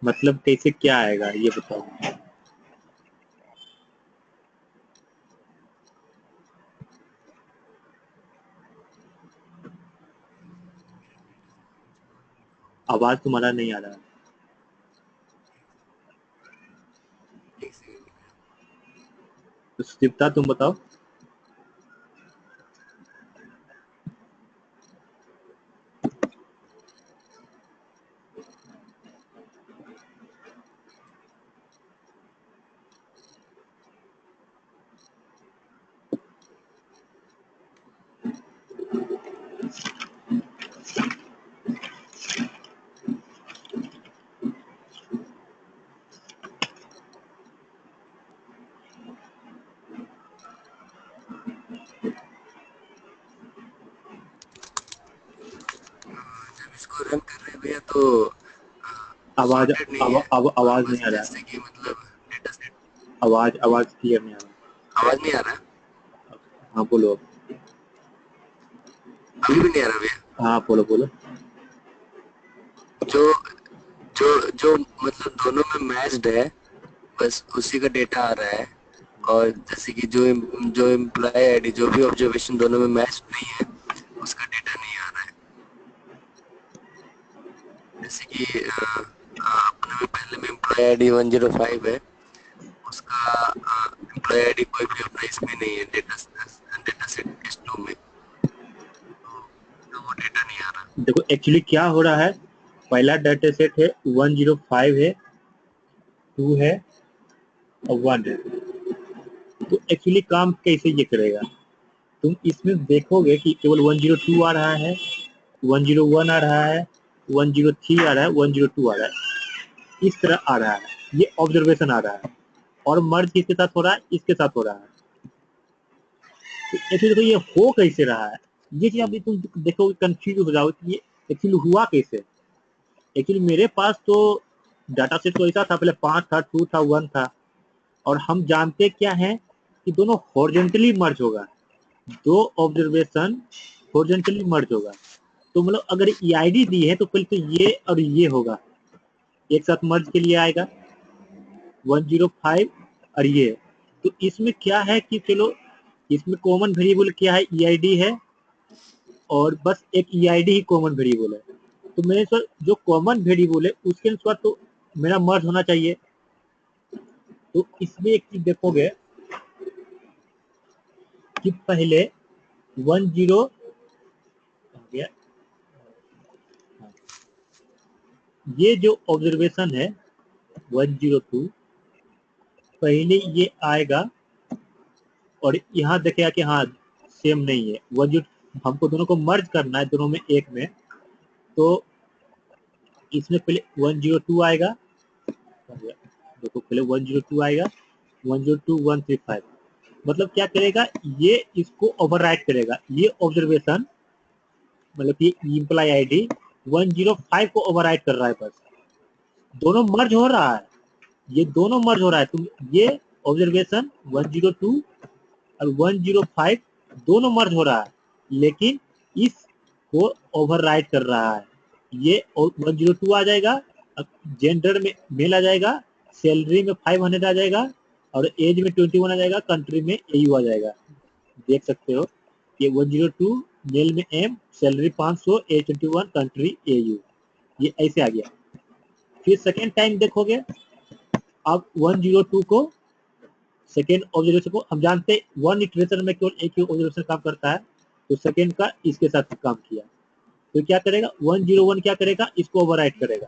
मतलब कैसे क्या आएगा ये बताओ। आवाज तुम्हारा नहीं आ रहा। तो शिवता तुम बताओ। इसको रन कर रहे हैं भैया तो आवाज sorted नहीं है। आवाज बस नहीं आ रहा। जैसे कि मतलब डेटा सेट। आवाज क्लियर नहीं आ रहा। आवाज नहीं आ रहा? हाँ बोलो। अभी भी नहीं आ रहा भैया? हाँ बोलो बोलो। जो जो जो मतलब दोनों में मैच्ड है, बस उसी का डेटा आ रहा है। और जैसे कि जो एम्प्लॉय आईडी, जो भी ऑब्जर्वेशन दोनों में मैच नहीं है, उसका डेटा नहीं आ रहा है। जैसे कि अपने में पहले में एम्प्लॉय आईडी 105 है, उसका एम्प्लॉय आईडी कोई भी अपना इसमें नहीं है, डेटा सेट S2 में, तो वो डेटा नहीं आ रहा। देखो एक्चुअली क्या हो रहा है, पहला डाटा सेट है 105 है, 2 है और 1 है। तो एक्चुअली काम कैसे ये करेगा, तुम इसमें देखोगे कि केवल 102 आ रहा है, 101 आ रहा है, 103 आ रहा है, 102 आ रहा है, इस तरह आ रहा है। ये ऑब्जर्वेशन आ रहा है। और मर्ज किसके साथ हो रहा है? इसके साथ हो रहा है। तो ऐसे देखो ये हो कैसे रहा है, ये चीज अभी तुम देखोगे कंफ्यूज हो जाओगे कि ये एक्चुअली हुआ कैसे। एक्चुअली मेरे पास तो डाटा सेट तो ऐसा था, पहले 5 था, 2 था, 1 था, और हम जानते क्या है कि दोनों हॉरिजॉन्टली मर्ज होगा, दो ऑब्जर्वेशन हॉरिजॉन्टली मर्ज होगा। तो मतलब अगर ईआईडी दी है तो पहले तो ये और ये होगा, एक साथ मर्ज के लिए आएगा 105 और ये। तो इसमें क्या है कि चलो इसमें कॉमन वेरिएबल क्या है? ईआईडी है, और बस एक ईआईडी ही कॉमन वेरिएबल है। तो मेरे सर जो कॉमन वेरिएबल है उसके अनुसार तो मेरा मर्ज होना चाहिए। तो इसमें एक चीज देखोगे कि पहले 10 हो गया, ये जो ऑब्जर्वेशन है 102 पहले ये आएगा, और यहाँ देखेगा कि हाँ सेम नहीं है, वो जो हमको दोनों को मर्ज करना है दोनों में एक में, तो इसमें पहले 102 आएगा, देखो पहले 102 आएगा, 102 135, मतलब क्या करेगा ये इसको ओवरराइट करेगा, ये ऑब्जर्वेशन मतलब कि इम्प्लाई आईडी 105 को ओवरराइट कर रहा है। बस दोनों मर्ज हो रहा है, ये दोनों मर्ज हो रहा है। तुम ये ऑब्जर्वेशन 102 और 105 दोनों मर्ज हो रहा है, लेकिन इसको ओवरराइड कर रहा है। ये 102 आ जाएगा, अब जेंडर में मेल आ जाएगा, सैलरी में 500 आ जाएगा, और एज में 21 आ जाएगा, कंट्री में एयू आ जाएगा। देख सकते हो ये 102 मेल में M, salary 500, age 21, country AU, ये ऐसे आ गया। फिर सेकेंड टाइम देखोगे, अब 102 को सेकेंड ऑब्जर्वेशन को हम जानते हैं 1 इटरेशन में केवल एक ही ऑब्जर्वेशन काम करता है, तो सेकेंड का इसके साथ काम किया, तो क्या करेगा 101 क्या करेगा इसको ओवरराइट करेगा,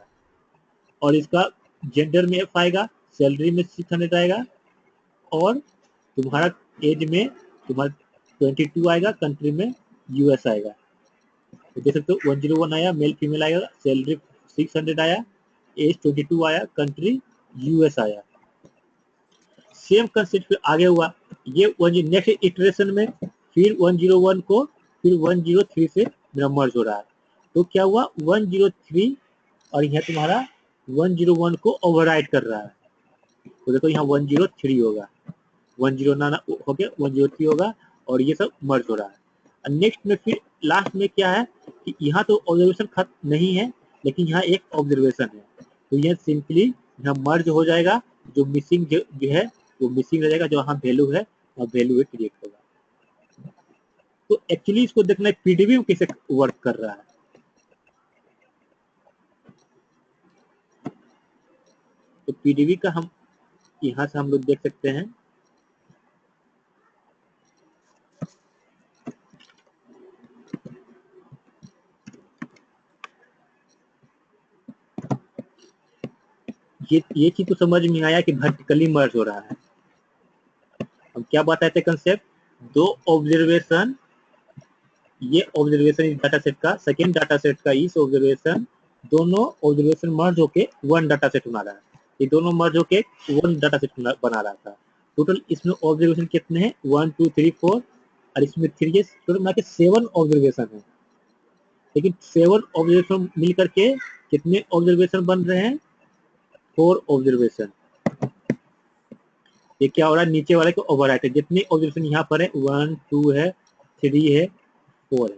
और इसका जेंडर में एफ आएगा, सैलरी में 600 आएगा, और तुम्हारा एज में तुम्हारा 22 आएगा, कंट्री में यूएस आएगा। तो देख सकते हो 101 आया, मेल फीमेल आएगा, सैलरी 600 आया, एज 22 आया, कंट्री यूएस आया। सेम कंसेप्ट फिर आगे हुआ, ये नेक्स्ट इटरेशन में फिर 101 को फिर 103 से मेरा मर्ज हो रहा है, तो क्या हुआ 103 और यहाँ तुम्हारा 101 को ओवरराइड कर रहा है, तो देखो यहाँ 103 होगा, 109 हो गया, 103 होगा, और ये सब मर्ज हो रहा है। नेक्स्ट में फिर लास्ट में क्या है कि यहाँ तो ऑब्जर्वेशन खत्म नहीं है, लेकिन यहाँ एक ऑब्जर्वेशन है, तो यह सिंपली यहाँ मर्ज हो जाएगा, जो मिसिंग जो है वो मिसिंग रह जाएगा, जो वहाँ वैल्यू है वहाँ वैल्यू क्रिएट होगा। तो एक्चुअली इसको देखना है पीडीबी में कैसे वर्क कर रहा है। तो पीडीबी का हम यहाँ से हम लोग देख सकते हैं, ये चीज तो समझ में आया कि वर्टिकली मर्ज हो रहा है। हम क्या बताए थे कंसेप्ट, दो ऑब्जर्वेशन, ये ऑब्जर्वेशन इस डाटा सेट का, सेकेंड डाटा सेट का इस ऑब्जर्वेशन, दोनों ऑब्जर्वेशन मर्ज होके वन डाटा सेट बना रहा है, ये दोनों मर्ज होके वन डाटा सेट बना रहा था। टोटल इसमें ऑब्जर्वेशन कितने हैं 1 2 3 4, और इसमें 3 है, टोटल मिला के 7 ऑब्जर्वेशन है। लेकिन 7 ऑब्जर्वेशन मिल करके कितने ऑब्जर्वेशन बन रहे हैं 4 ऑब्जर्वेशन। ये क्या हो रहा है नीचे वाले को ओवरराइट है, जितने ऑब्जर्वेशन यहाँ पर है 1 2 है 3 है 4 है।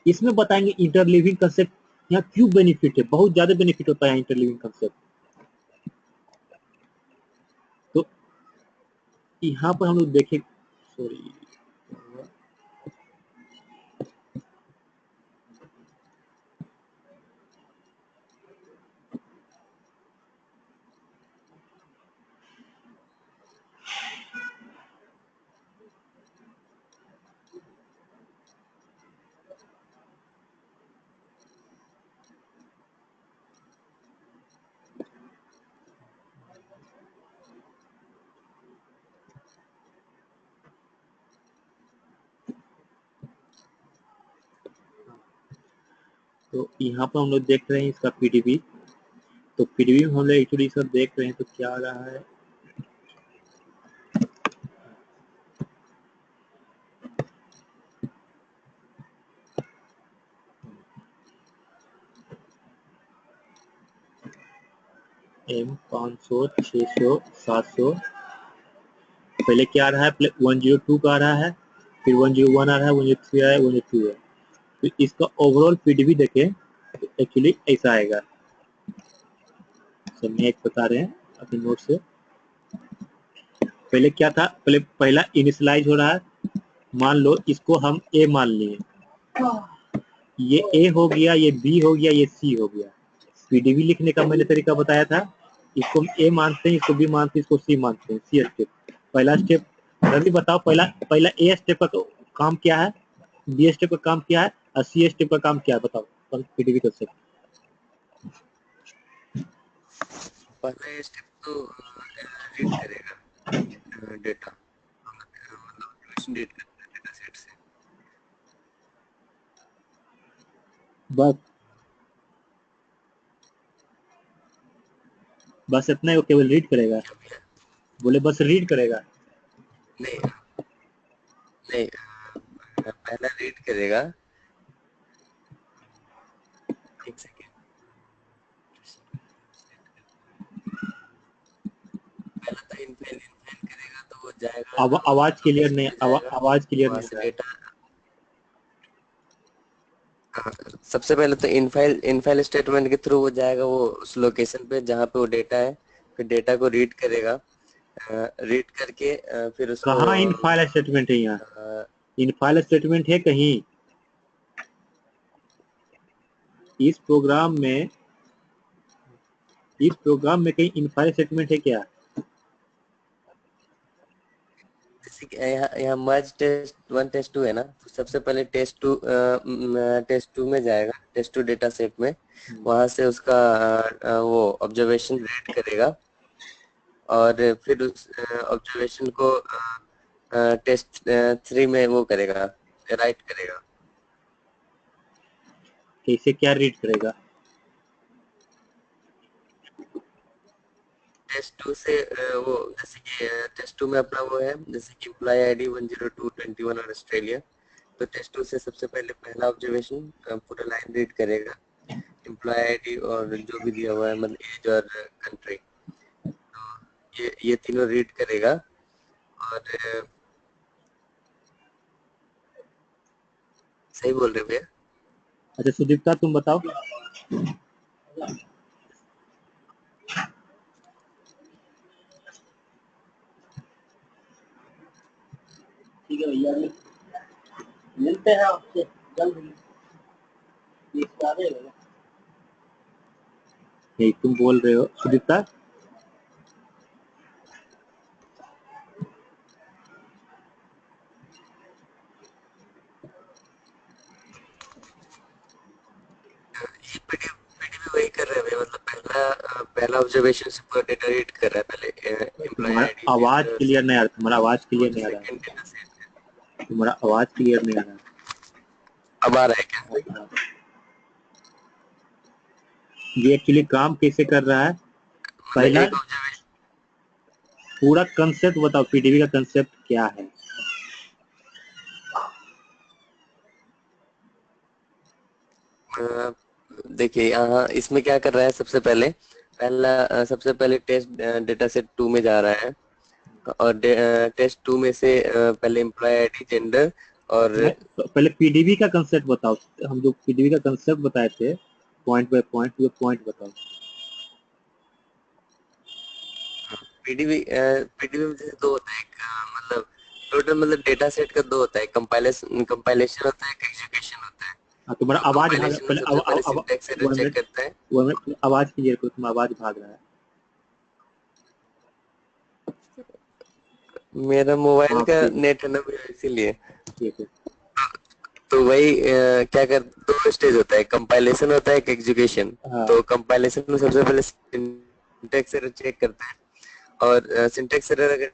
इसमें बताएंगे इंटरलिविंग कंसेप्ट यहाँ क्यों बेनिफिट है, बहुत ज्यादा बेनिफिट होता है इंटरलिविंग कंसेप्ट। तो यहाँ पर हम लोग देखें, सॉरी तो यहाँ पर हम लोग देख रहे हैं इसका पीडीबी। तो पीडीबी में हम लोग एक्चुअली सब देख रहे हैं तो क्या आ रहा है, M500 600 700, पहले क्या आ रहा है, 102 का आ रहा है, फिर 101 आ रहा है, 103 आ रहा है, 102 है। तो इसका ओवरऑल पीडीबी देखें तो एक्चुअली ऐसा आएगा। सब में एक बता रहे हैं अपने नोट से। पहले क्या था, पहला इनिशियलाइज हो रहा है, मान लो इसको हम ए मान लिए, ये ए हो गया, ये बी हो गया, ये सी हो गया। पीडीबी लिखने का मैंने तरीका बताया था, इसको हम ए मानते हैं, इसको बी मानते हैं, इसको सी मानते हैं। सी स्टेप, पहला स्टेप रवि बताओ, पहला ए स्टेप का काम क्या है, बी स्टेप का काम क्या है और सी स्टेप का काम क्या है, बताओ पीडीबी कंसेप्ट। पहला स्टेप तो रीड करेगा डेटा, मतलब रीड करता है डेटा सेट से। बस इतना ही, वो केवल रीड करेगा? बोले बस रीड करेगा? नहीं नहीं, पहला रीड करेगा, एक सेकेंड, पहला तो इनफाइल करेगा तो वो जाएगा, आवाज क्लियर नहीं, आवाज क्लियर नहीं आ रहा है। सबसे पहले तो इनफाइल स्टेटमेंट के थ्रू वो जाएगा वो उस लोकेशन पे जहाँ पे वो डेटा है, फिर डेटा को रीड करेगा, रीड करके फिर उसको कहाँ इनफाइल स्टेटमेंट है? यहाँ इनफाइल स्टेटमेंट है कहीं इस प्रोग्राम में? कहीं इनफाइल स्टेटमेंट है क्या? जैसे कि यहाँ मर्ज टेस्ट 1 टेस्ट 2 है ना, तो सबसे पहले टेस्ट 2 में जाएगा, टेस्ट 2 डेटा सेट में, वहां से उसका वो ऑब्जर्वेशन रीड करेगा और फिर उस ऑब्जर्वेशन को टेस्ट 3 में वो करेगा, राइट करेगा। कैसे, क्या रीड करेगा? टेस्ट 2 से वो जैसे कि टेस्ट 2 में अपना वो है, जैसे कि एम्प्लॉय आईडी 10221 और ऑस्ट्रेलिया, तो टेस्ट 2 से सबसे पहले पहला ऑब्जर्वेशन पूरा लाइन रीड करेगा, एम्प्लॉय आईडी और जो भी दिया हुआ है, मतलब एज और कंट्री, तो ये तीनों रीड करेगा। और सही बोल रहे भैया? अच्छा सुदीप्ता तुम बताओ। ठीक है भैया, मिलते हैं आपसे जल्द ही। नहीं तुम बोल रहे हो सुदीप्ता? पीडीबी वही कर रहे हैं, मतलब पहला ऑब्जर्वेशन से पूरा डेटा रीड कर रहा है, पहले एम्प्लॉय आईडी, आवाज क्लियर नहीं आ रहा, तुम्हारा आवाज क्लियर नहीं आ रहा, सेकंड डेटा सेट। तुम्हारा आवाज क्लियर नहीं आ रहा। अब आ रहा है क्या? ये एक्चुअली काम कैसे कर रहा है, पहला एक ऑब्जर्वेशन, पूरा कंसेप्ट बताओ, पीडीबी का कंसेप्ट क्या है? देखिए यहाँ इसमें क्या कर रहा है, सबसे पहले टेस्ट डेटा सेट 2 में जा रहा है, और टेस्ट 2 में से पहले एम्प्लॉय आईडी, जेंडर और पहले पीडीबी का कंसेप्ट बताओ, हम जो पीडीबी का कंसेप्ट बताए थे पॉइंट बाय पॉइंट, वो पॉइंट बताओ। पीडीबी में जैसे दो होता है, एक मतलब टोटल, मतलब डेटा सेट का दो होता है, कंपाइलेशन होता है, एक एग्जीक्यूशन होता है। तुम्हारा तो आवाज भाग, कंपाइलेशन में सबसे पहले सिंटैक्स एरर चेक करता है। आवाज क्लियर करो, तुम्हारा आवाज भाग रहा है। मेरा मोबाइल का नेट है ना भैया, इसीलिए। ठीक है। तो वही क्या कर, दो स्टेज होता है, कंपाइलेशन होता है, एक एग्जीक्यूशन। तो कंपाइलेशन में सबसे पहले सिंटैक्स एरर चेक करता है, और सिंटैक्स एरर अगर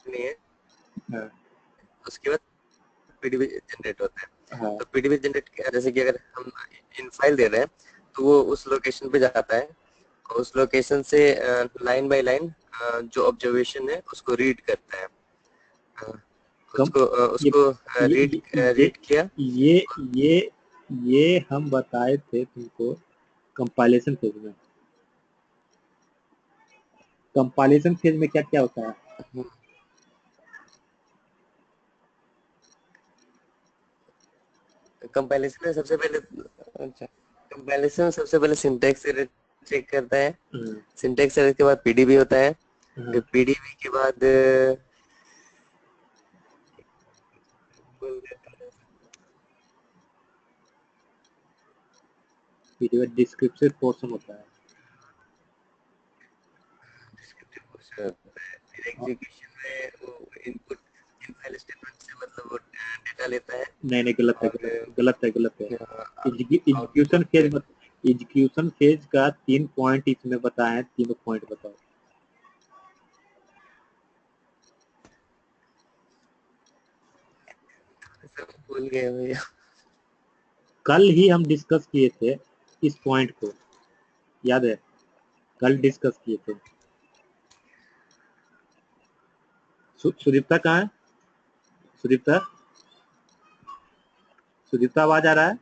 नहीं है उसके बाद पीडीबी जनरेट होता है। हाँ तो पीडीबी जनरेट जैसे कि अगर हम इन फाइल दे रहे हैं तो वो उस लोकेशन पे जाता है और उस लोकेशन से लाइन बाय लाइन जो ऑब्जर्वेशन है उसको रीड करता है। अ, कम ये उसको रीड ये रीड किया। ये ये ये हम बताए थे तुमको कंपाइलेशन फेज में। कंपाइलेशन फेज में क्या क्या होता है? कंपाइलेशन में सबसे पहले, अच्छा, कंपाइलेशन में सबसे पहले सिंटैक्स एरर चेक करता है। हम्म, सिंटैक्स एरर के बाद पीडीबी होता है। फिर हाँ, पीडीबी के बाद फिर डिस्क्रिप्टिव पोर्शन होता है। डिस्क्रिप्टिव पोर्शन होता है। फिर एग्जीक्यूशन में वो इनपुट इनफाइल स्टेटमेंट से मतलब वो डेटा लेता है नहीं नहीं, गलत है और गलत है गलत है गलत है। Execution output phase execution phase का 3 पॉइंट इसमें बताए हैं, तीनों पॉइंट बताओ। सब भूल गए भैया। कल ही हम डिस्कस किए थे इस पॉइंट को, याद है? कल डिस्कस किए थे। सुदीप्ता कहाँ है? सुदीप्ता, सुदीप्ता आवाज आ रहा है?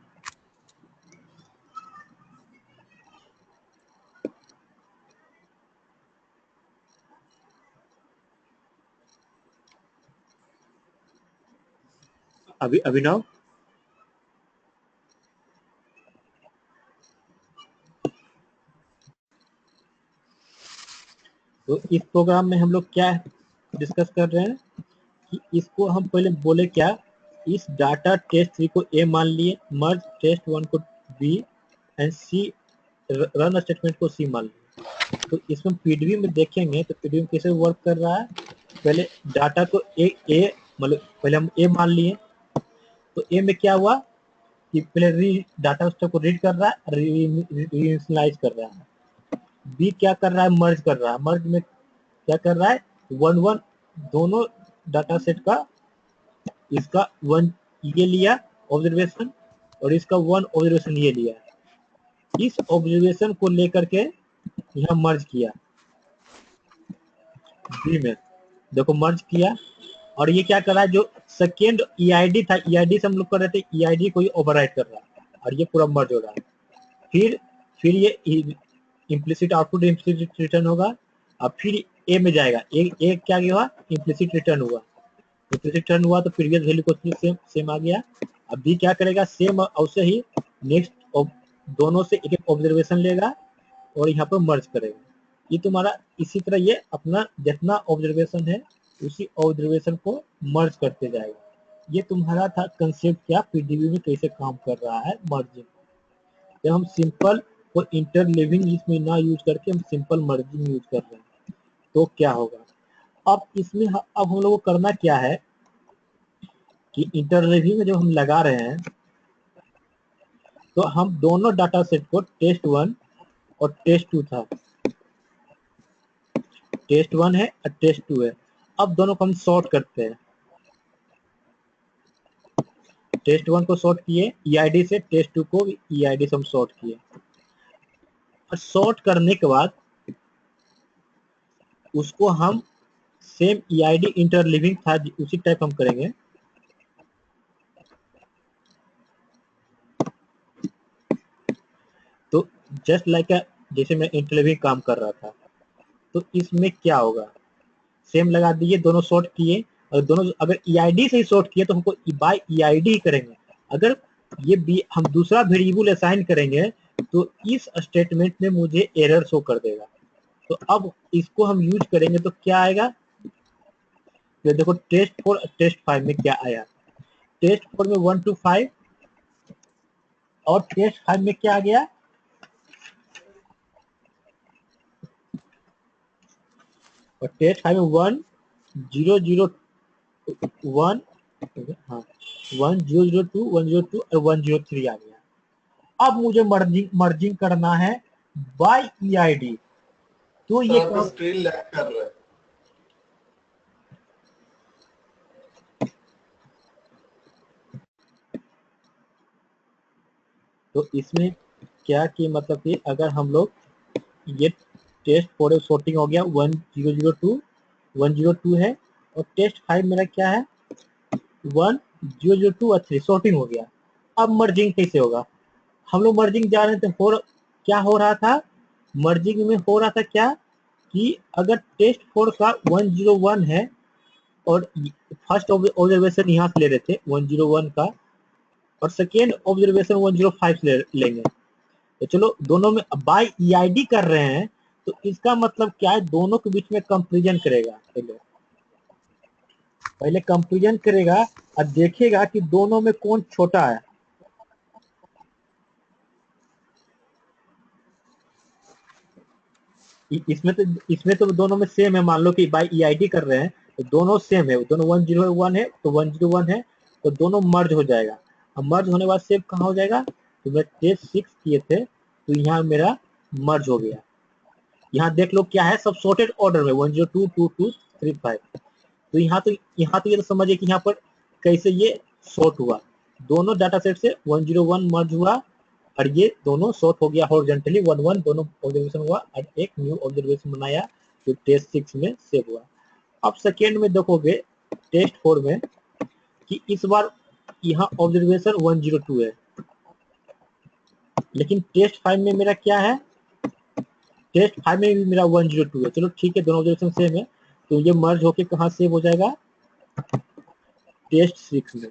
अभिनव, तो इस प्रोग्राम में हम लोग क्या डिस्कस कर रहे हैं कि इसको हम पहले बोले क्या, इस डाटा टेस्ट 3 को ए मान लिए, मर्ज टेस्ट 1 को B and C, run statement को सी मान लिए। तो इसमें पीडीबी में देखेंगे तो पीडीबी कैसे वर्क कर रहा है। पहले डाटा को ए मतलब पहले हम ए मान लिए, तो ए में क्या हुआ कि पहले डाटा स्ट्रक्चर को रीड कर रहा है, रीइनिशियलाइज कर रहा है। बी क्या कर रहा है, मर्ज कर रहा है। मर्ज में क्या कर रहा है, वन वन दोनों डाटा सेट का, इसका वन ये लिया ऑब्जर्वेशन और इसका वन ऑब्जर्वेशन ये लिया। इस ऑब्जर्वेशन को लेकर के यहाँ मर्ज किया बी में, देखो मर्ज किया। और ये क्या कर रहा है, जो सेकेंड ईआईडी था, ईआईडी से हम लोग कर रहे थे, ईआईडी को ओवरराइट कर रहा है और ये पूरा मर्ज हो रहा है। फिर ये इम्प्लिसिट आउटपुट इम्प्लिसिट रिटर्न होगा। अब फिर ए में जाएगा, ए क्या हुआ, इम्प्लिसिट रिटर्न हुआ। इम्प्लिसिट रिटर्न हुआ तो प्रीवियस वैल्यू को सेम सेम आ गया। अब बी क्या करेगा, सेम वैसे ही नेक्स्ट दोनों से एक एक ऑब्जर्वेशन लेगा और यहाँ पर मर्ज करेगा। ये तुम्हारा इसी तरह ये अपना जितना ऑब्जर्वेशन है उसी ऑब्जर्वेशन को मर्ज करते जाएगा। ये तुम्हारा था कंसेप्ट, क्या पीडीबी में कैसे काम कर रहा है मर्जिंग। जब हम सिंपल और इंटरलिविंग इसमें ना यूज करके हम सिंपल मर्जिंग यूज कर रहे हैं तो क्या होगा। अब इसमें अब हम लोग को करना क्या है कि इंटरलिविंग में जब हम लगा रहे हैं तो हम दोनों डाटा सेट को टेस्ट 1 और टेस्ट 2 था, टेस्ट 1 है और टेस्ट 2 है। अब दोनों को हम सॉर्ट करते हैं। टेस्ट 1 को सॉर्ट किए ईआईडी से, टेस्ट 2 को ईआईडी से हम सॉर्ट किए। और सॉर्ट करने के बाद उसको हम सेम ईआईडी इंटरलिविंग था उसी टाइप हम करेंगे। तो जस्ट लाइक जैसे मैं इंटरलिविंग काम कर रहा था, तो इसमें क्या होगा, सेम लगा दिए, दोनों सॉर्ट किए। और दोनों अगर ईआईडी से ही सॉर्ट किए तो हमको बाय ईआईडी करेंगे। अगर ये हम दूसरा वेरिएबल असाइन करेंगे तो इस स्टेटमेंट में मुझे एरर शो कर देगा। तो अब इसको हम यूज करेंगे तो क्या आएगा, तो देखो टेस्ट 4 टेस्ट 5 में क्या आया। टेस्ट 4 में 1 to 5 और टेस्ट 5 में क्या आ गया, और टेस्ट 5 में 1 0 0 1, हाँ 1 0 0 2 1 0 2 और 1 0 3 आ गया। अब मुझे मर्जिंग करना है बाय ईआईडी। तो ये स्क्रीन लैग कर रहा है। तो इसमें क्या कि मतलब कि अगर हम लोग ये टेस्ट 4 सॉर्टिंग हो गया 1002 102 है, और टेस्ट 5 मेरा क्या है 1002 और 3 सॉर्टिंग हो गया। अब मर्जिंग कैसे होगा, हम लोग मर्जिंग जा रहे थे, क्या हो रहा था मर्जिंग में, हो रहा था क्या कि अगर टेस्ट 4 का 101 है और फर्स्ट ऑब्जर्वेशन यहाँ से ले रहे थे 101 का, और सेकेंड ऑब्जर्वेशन 105 से लेंगे, तो चलो दोनों में बाय ईआईडी कर रहे हैं, तो इसका मतलब क्या है, दोनों के बीच में कंपेरिजन करेगा। पहले कंपेरिजन करेगा और देखेगा कि दोनों में कौन छोटा है। इसमें तो दोनों में सेम है, मान लो कि बाय ईआईडी कर रहे हैं तो दोनों सेम है, दोनों 101 है तो 101 है, तो दोनों मर्ज हो जाएगा। अब मर्ज होने के बाद सेव कहाँ हो जाएगा, तो मैं टेस्ट 6 किए थे तो यहाँ मेरा मर्ज हो गया। यहाँ देख लो क्या है, सब सॉर्टेड ऑर्डर में 102 2 2 3 5। तो यहाँ तो ये तो समझिए कि यहाँ पर कैसे ये सॉर्ट हुआ, दोनों डाटा सेट से 101 मर्ज हुआ और ये दोनों सॉर्ट हो गया हॉरिजॉन्टली 1 1, दोनों ऑब्जर्वेशन हुआ और एक न्यू ऑब्जर्वेशन बनाया जो टेस्ट 6 में सेव हुआ। अब सेकेंड में देखोगे टेस्ट 4 में कि इस बार यहाँ ऑब्जर्वेशन 102 है, लेकिन टेस्ट 5 में मेरा क्या है, टेस्ट 5 में भी मेरा 102 है। चलो ठीक है, दोनों ऑब्जर्वेशन सेम है, तो ये मर्ज होके कहाँ सेव हो जाएगा, टेस्ट 6 में।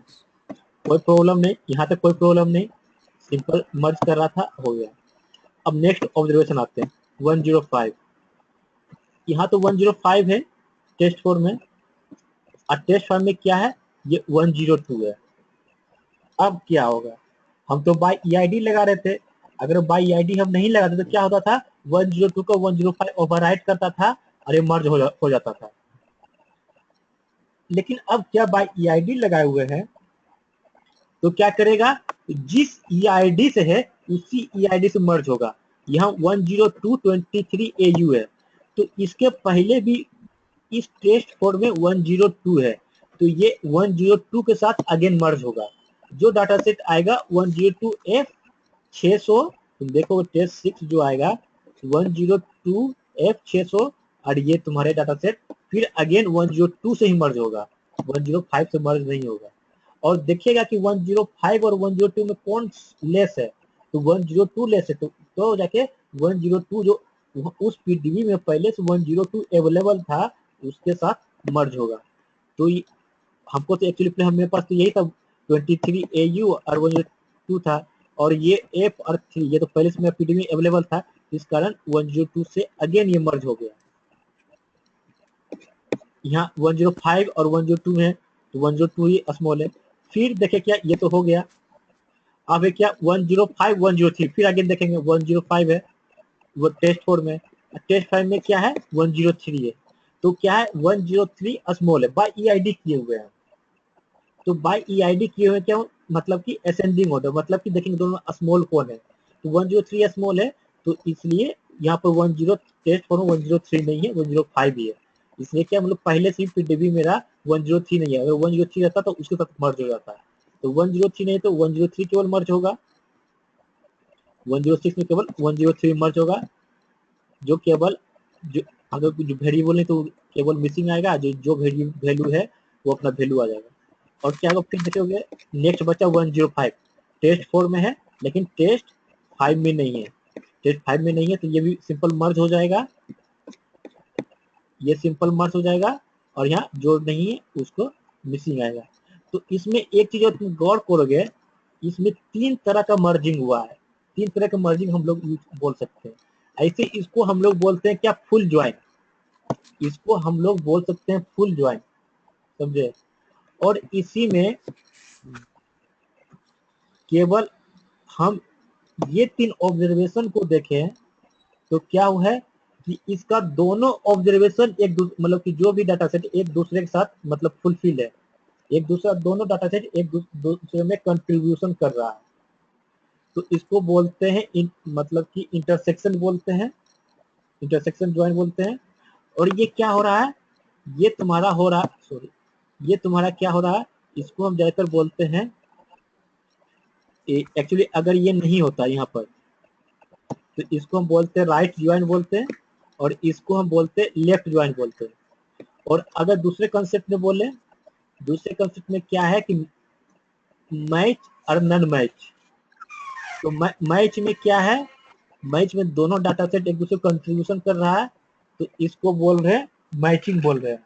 कोई प्रॉब्लम नहीं, यहाँ तक कोई प्रॉब्लम नहीं, सिंपल मर्ज कर रहा था, हो गया। अब नेक्स्ट ऑब्जर्वेशन आते हैं 105। यहाँ तो 105 है टेस्ट 4 में, और टेस्ट 5 में क्या है, ये 102 है। अब क्या होगा, हम तो बाय ईआईडी लगा रहे थे, अगर बाय ईआईडी हम नहीं लगाते तो क्या होता था, 102 को 105 ओवरराइट करता था और ये मर्ज हो जाता था। लेकिन अब क्या बाय ईआईडी लगाए हुए हैं तो क्या करेगा, जिस ईआईडी से है उसी ईआईडी से मर्ज होगा। यहाँ 102.23 AU है, तो इसके पहले भी इस टेस्ट 4 में 102 है, तो ये 102 के साथ अगेन मर्ज होगा। जो डाटा सेट आएगा 102F600, तुम देखो टेस्ट 6 जो आएगा 102F600, और ये तुम्हारे डाटा सेट फिर अगेन 102 से ही मर्ज होगा, 105 से मर्ज नहीं होगा। और देखिएगा कि 105 और 102 में कौन लेस है, तो 102 लेस है, तो जाके 102 जो उस पीडीबी में पहले से 102 अवेलेबल था उसके साथ मर्ज होगा। तो हमको तो एक्चुअली मेरे पास तो यही था 23 AU और 102 था, और ये F और 3 ये तो पहले से मेरा पीडीबी अवेलेबल था, इस कारण 102 से अगेन ये मर्ज हो गया। यहाँ 105 और 102 है तो 102 ही स्मॉल है। फिर देखे क्या, ये तो हो गया। अब है क्या 105 103, फिर आगे देखेंगे 105 है वो टेस्ट 4 में, टेस्ट 5 में क्या है 103 है, तो क्या है 103 स्मॉल है, बाय ईआईडी किए हुए हैं। तो बाय ईआईडी किए हुए क्या मतलब कि असेंडिंग ऑर्डर, मतलब कि देखेंगे दोनों स्मॉल कौन है, तो 103 स्मॉल है, तो इसलिए यहाँ पर 10 टेस्ट 4 में 103 नहीं है 105 ही है, इसलिए क्या मतलब पहले से पीडीबी मेरा 103 नहीं है, अगर 103 रहता तो उसके साथ मर्ज हो जाता है, तो 103 नहीं तो 103 केवल मर्ज होगा, 106 में केवल 103 मर्ज होगा, जो केवल जो अगर जो वेरिएबल नहीं तो केवल मिसिंग आएगा, जो वैल्यू है वो अपना वैल्यू आ जाएगा। और क्या होगा फिर देखोगे, नेक्स्ट बचा 105 टेस्ट 4 में है लेकिन टेस्ट 5 में नहीं है, टेस्ट 5 में नहीं है तो ये भी सिंपल मर्ज हो जाएगा, ये सिंपल मर्ज हो जाएगा, और यहाँ जो नहीं है उसको मिसिंग आएगा। तो इसमें एक चीज और तुम गौर करोगे, इसमें 3 तरह का मर्जिंग हुआ है, 3 तरह का मर्जिंग हम लोग बोल सकते हैं। ऐसे इसको हम लोग बोलते हैं क्या, फुल ज्वाइन, इसको हम लोग बोल सकते हैं फुल ज्वाइन, समझे। और इसी में केवल हम ये 3 ऑब्जर्वेशन को देखें तो क्या हुआ है कि इसका दोनों ऑब्जर्वेशन मतलब कि जो भी डाटा सेट एक दूसरे के साथ मतलब फुलफिल है, एक दूसरा दोनों डाटा सेट एक दूसरे में कंट्रीब्यूशन कर रहा है, तो इसको बोलते हैं मतलब कि इंटरसेक्शन बोलते हैं, इंटरसेक्शन ज्वाइन बोलते हैं। और ये क्या हो रहा है, ये तुम्हारा हो रहा सॉरी ये तुम्हारा क्या हो रहा है, इसको हम ज्यादातर बोलते हैं एक्चुअली अगर ये नहीं होता यहाँ पर तो इसको हम बोलते हैं राइट ज्वाइन बोलते हैं, और इसको हम बोलते हैं लेफ्ट ज्वाइन बोलते हैं। और अगर दूसरे कंसेप्ट में बोले, दूसरे कंसेप्ट में क्या है कि मैच और नन मैच। तो मैच में क्या है, मैच में दोनों डाटा सेट एक दूसरे को कंट्रीब्यूशन कर रहा है, तो इसको बोल रहे हैं मैचिंग बोल रहे हैं।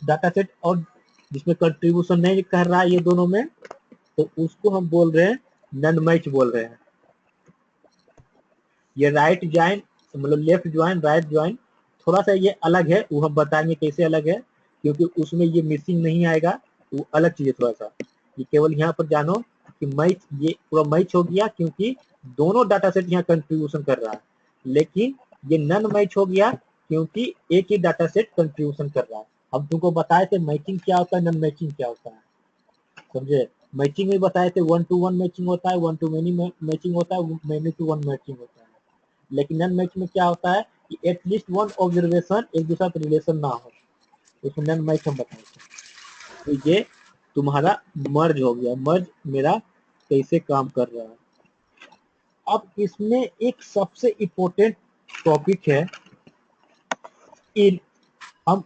डाटा सेट और जिसमें कंट्रीब्यूशन नहीं कर रहा है ये दोनों में, तो उसको हम बोल रहे हैं नन मैच बोल रहे हैं। ये राइट ज्वाइन मतलब लेफ्ट ज्वाइन, राइट ज्वाइन थोड़ा सा ये अलग है, वो हम बताएंगे कैसे अलग है, क्योंकि उसमें ये मिसिंग नहीं आएगा, वो अलग चीज है थोड़ा सा। ये केवल यहाँ पर जानो कि मैच, ये पूरा मैच हो गया क्योंकि दोनों डाटा सेट यहाँ कंट्रीब्यूशन कर रहा है, लेकिन ये नन मैच हो गया क्योंकि एक ही डाटा सेट कंट्रीब्यूशन कर रहा है। हम तुमको बताए थे मैचिंग क्या होता है, नन मैचिंग क्या होता है, समझे। मैचिंग में बताए थे 1 to 1 मैचिंग होता है, 1 to मेनी मैचिंग होता है, मेनी टू 1 मैचिंग होता है। लेकिन नन मैच में क्या होता है कि एटलीस्ट वन ऑब्जर्वेशन एक दूसरे का रिलेशन ना हो, उसमें नन मैच हम बताए थे। तो ये तुम्हारा मर्ज हो गया। मर्ज मेरा कैसे काम कर रहा है। अब इसमें एक सबसे इम्पोर्टेंट टॉपिक है, इन हम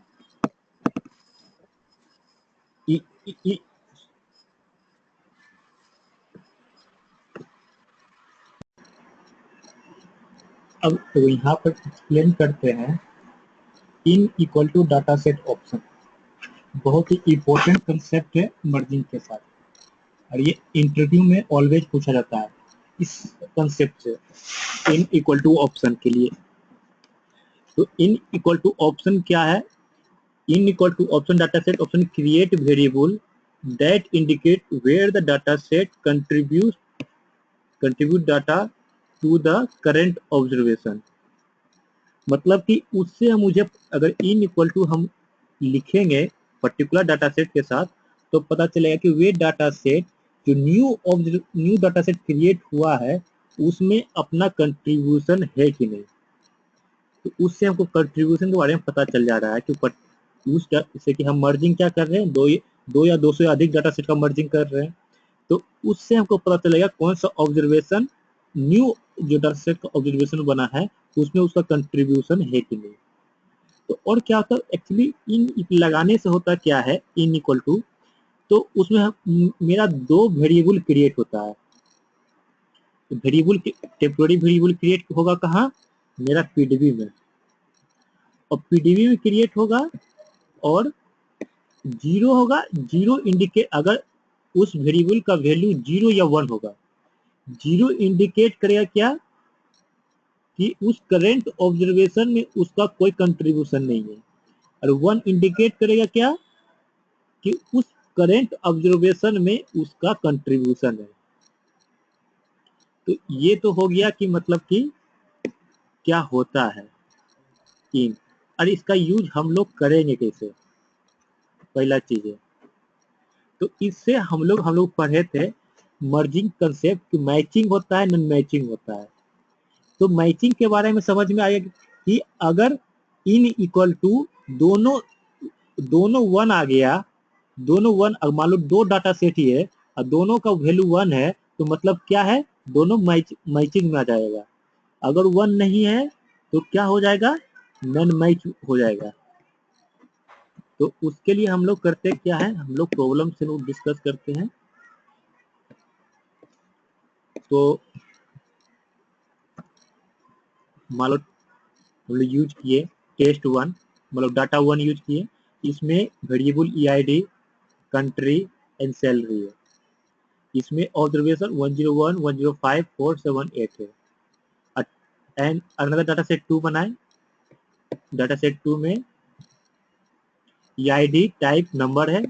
इ, इ, इ, अब तो यहाँ पर एक्सप्लेन करते हैं in equal to data set option. बहुत ही इम्पोर्टेंट कंसेप्ट है मर्जिंग के साथ, और ये इंटरव्यू में ऑलवेज पूछा जाता है इस कंसेप्ट से, इन इक्वल टू ऑप्शन के लिए। तो इन इक्वल टू ऑप्शन क्या है, in equal to option data set option create variable that indicate where the data set contribute data to the current observation. मतलब कि उससे हम मुझे अगर इन इक्वल टू हम लिखेंगे पर्टिकुलर डाटा सेट के साथ, तो पता चलेगा कि वे डाटा सेट जो न्यू डाटा सेट क्रिएट हुआ है उसमें अपना कंट्रीब्यूशन है कि नहीं। तो उससे हमको कंट्रीब्यूशन के बारे में पता चल जा रहा है कि उस जैसे कि हम मर्जिंग क्या कर रहे हैं, दो या दो से अधिक डाटा सेट का मर्जिंग कर रहे हैं, तो उससे हमको पता चलेगा कौन सा ऑब्जर्वेशन न्यू जो डाटा सेट का ऑब्जर्वेशन बना है उसमें उसका कंट्रीब्यूशन है कि नहीं। तो और क्या होता है एक्चुअली इन लगाने से होता क्या है, इन इक्वल टू, तो उसमें मेरा दो वेरिएबल क्रिएट होता है। तो वेरिएबल टेम्पोररी वेरिएबल क्रिएट होगा कहाँ, मेरा पीडीबी में, और पीडीबी में क्रिएट होगा और जीरो होगा। जीरो इंडिकेट, अगर उस वेरिएबल का वैल्यू 0 या 1 होगा, 0 इंडिकेट करेगा क्या कि उस करेंट ऑब्जर्वेशन में उसका कोई कंट्रीब्यूशन नहीं है, और 1 इंडिकेट करेगा क्या कि उस करेंट ऑब्जर्वेशन में उसका कंट्रीब्यूशन है। तो ये तो हो गया कि मतलब कि क्या होता है इन, और इसका यूज हम लोग करेंगे कैसे, पहला चीज है। तो इससे हम लोग पढ़े थे मर्जिंग कंसेप्ट कि मैचिंग होता है, नॉन मैचिंग होता है। तो मैचिंग के बारे में समझ में आया कि अगर इन इक्वल टू दोनों 1 आ गया, दोनों 1, मान लो दो डाटा सेट ही है और दोनों का वैल्यू 1 है, तो मतलब क्या है, दोनों मैचिंग में आ जाएगा। अगर 1 नहीं है तो क्या हो जाएगा, नॉन मैच हो जाएगा। तो उसके लिए हम लोग करते क्या है, हम लोग प्रॉब्लम से लोग डिस्कस करते हैं। तो मान लो हम लोग यूज किए टेस्ट 1, मतलब डाटा 1 यूज किए, इसमें variable EID, country and salary है। इसमें ऑब्जर्वेशन 101, 105, 4, 7, 8 है। एंड अनदर डाटा सेट 2 बनाए, डाटा सेट 2 में ईआईडी टाइप नंबर है,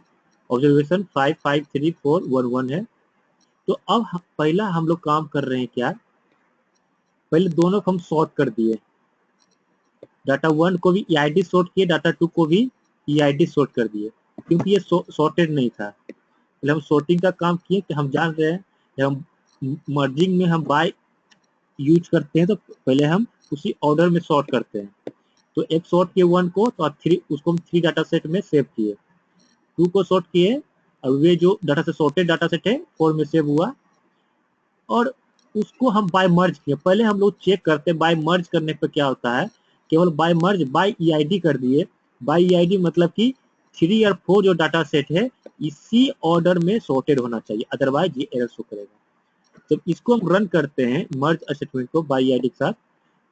ऑब्जर्वेशन 5, 5, 3, 4, 1, 1 है। तो अब पहला हम लोग काम कर रहे हैं क्या, पहले दोनों को हम सॉर्ट कर दिए, डाटा 1 को भी ईआईडी सॉर्ट किए, डाटा 2 को भी ईआईडी सॉर्ट कर दिए, क्योंकि ये सॉर्टेड नहीं था। पहले हम सॉर्टिंग का काम किए कि हम जान रहे हैं जब हम मर्जिंग में हम बाय यूज करते हैं तो पहले हम उसी ऑर्डर में सॉर्ट करते हैं। तो एक सॉर्ट किए 1 को, तो 3 उसको हम 3 डाटा सेट में सेव किए, 2 को सॉर्ट किए और वे जो डाटा से सॉर्टेड डाटा सेट है 4 में सेव हुआ, और उसको हम बाय मर्ज किए। पहले हम लोग चेक करते हैं बाय मर्ज करने पर क्या होता है, केवल बाय मर्ज बाय ईआईडी कर दिए। बाय ईआईडी मतलब कि 3 और 4 जो डाटा सेट है इसी ऑर्डर में सॉर्टेड होना चाहिए, अदरवाइज ये एरर शो करेगा। जब इसको हम रन करते हैं मर्ज स्टेटमेंट को बाय ईआईडी के साथ,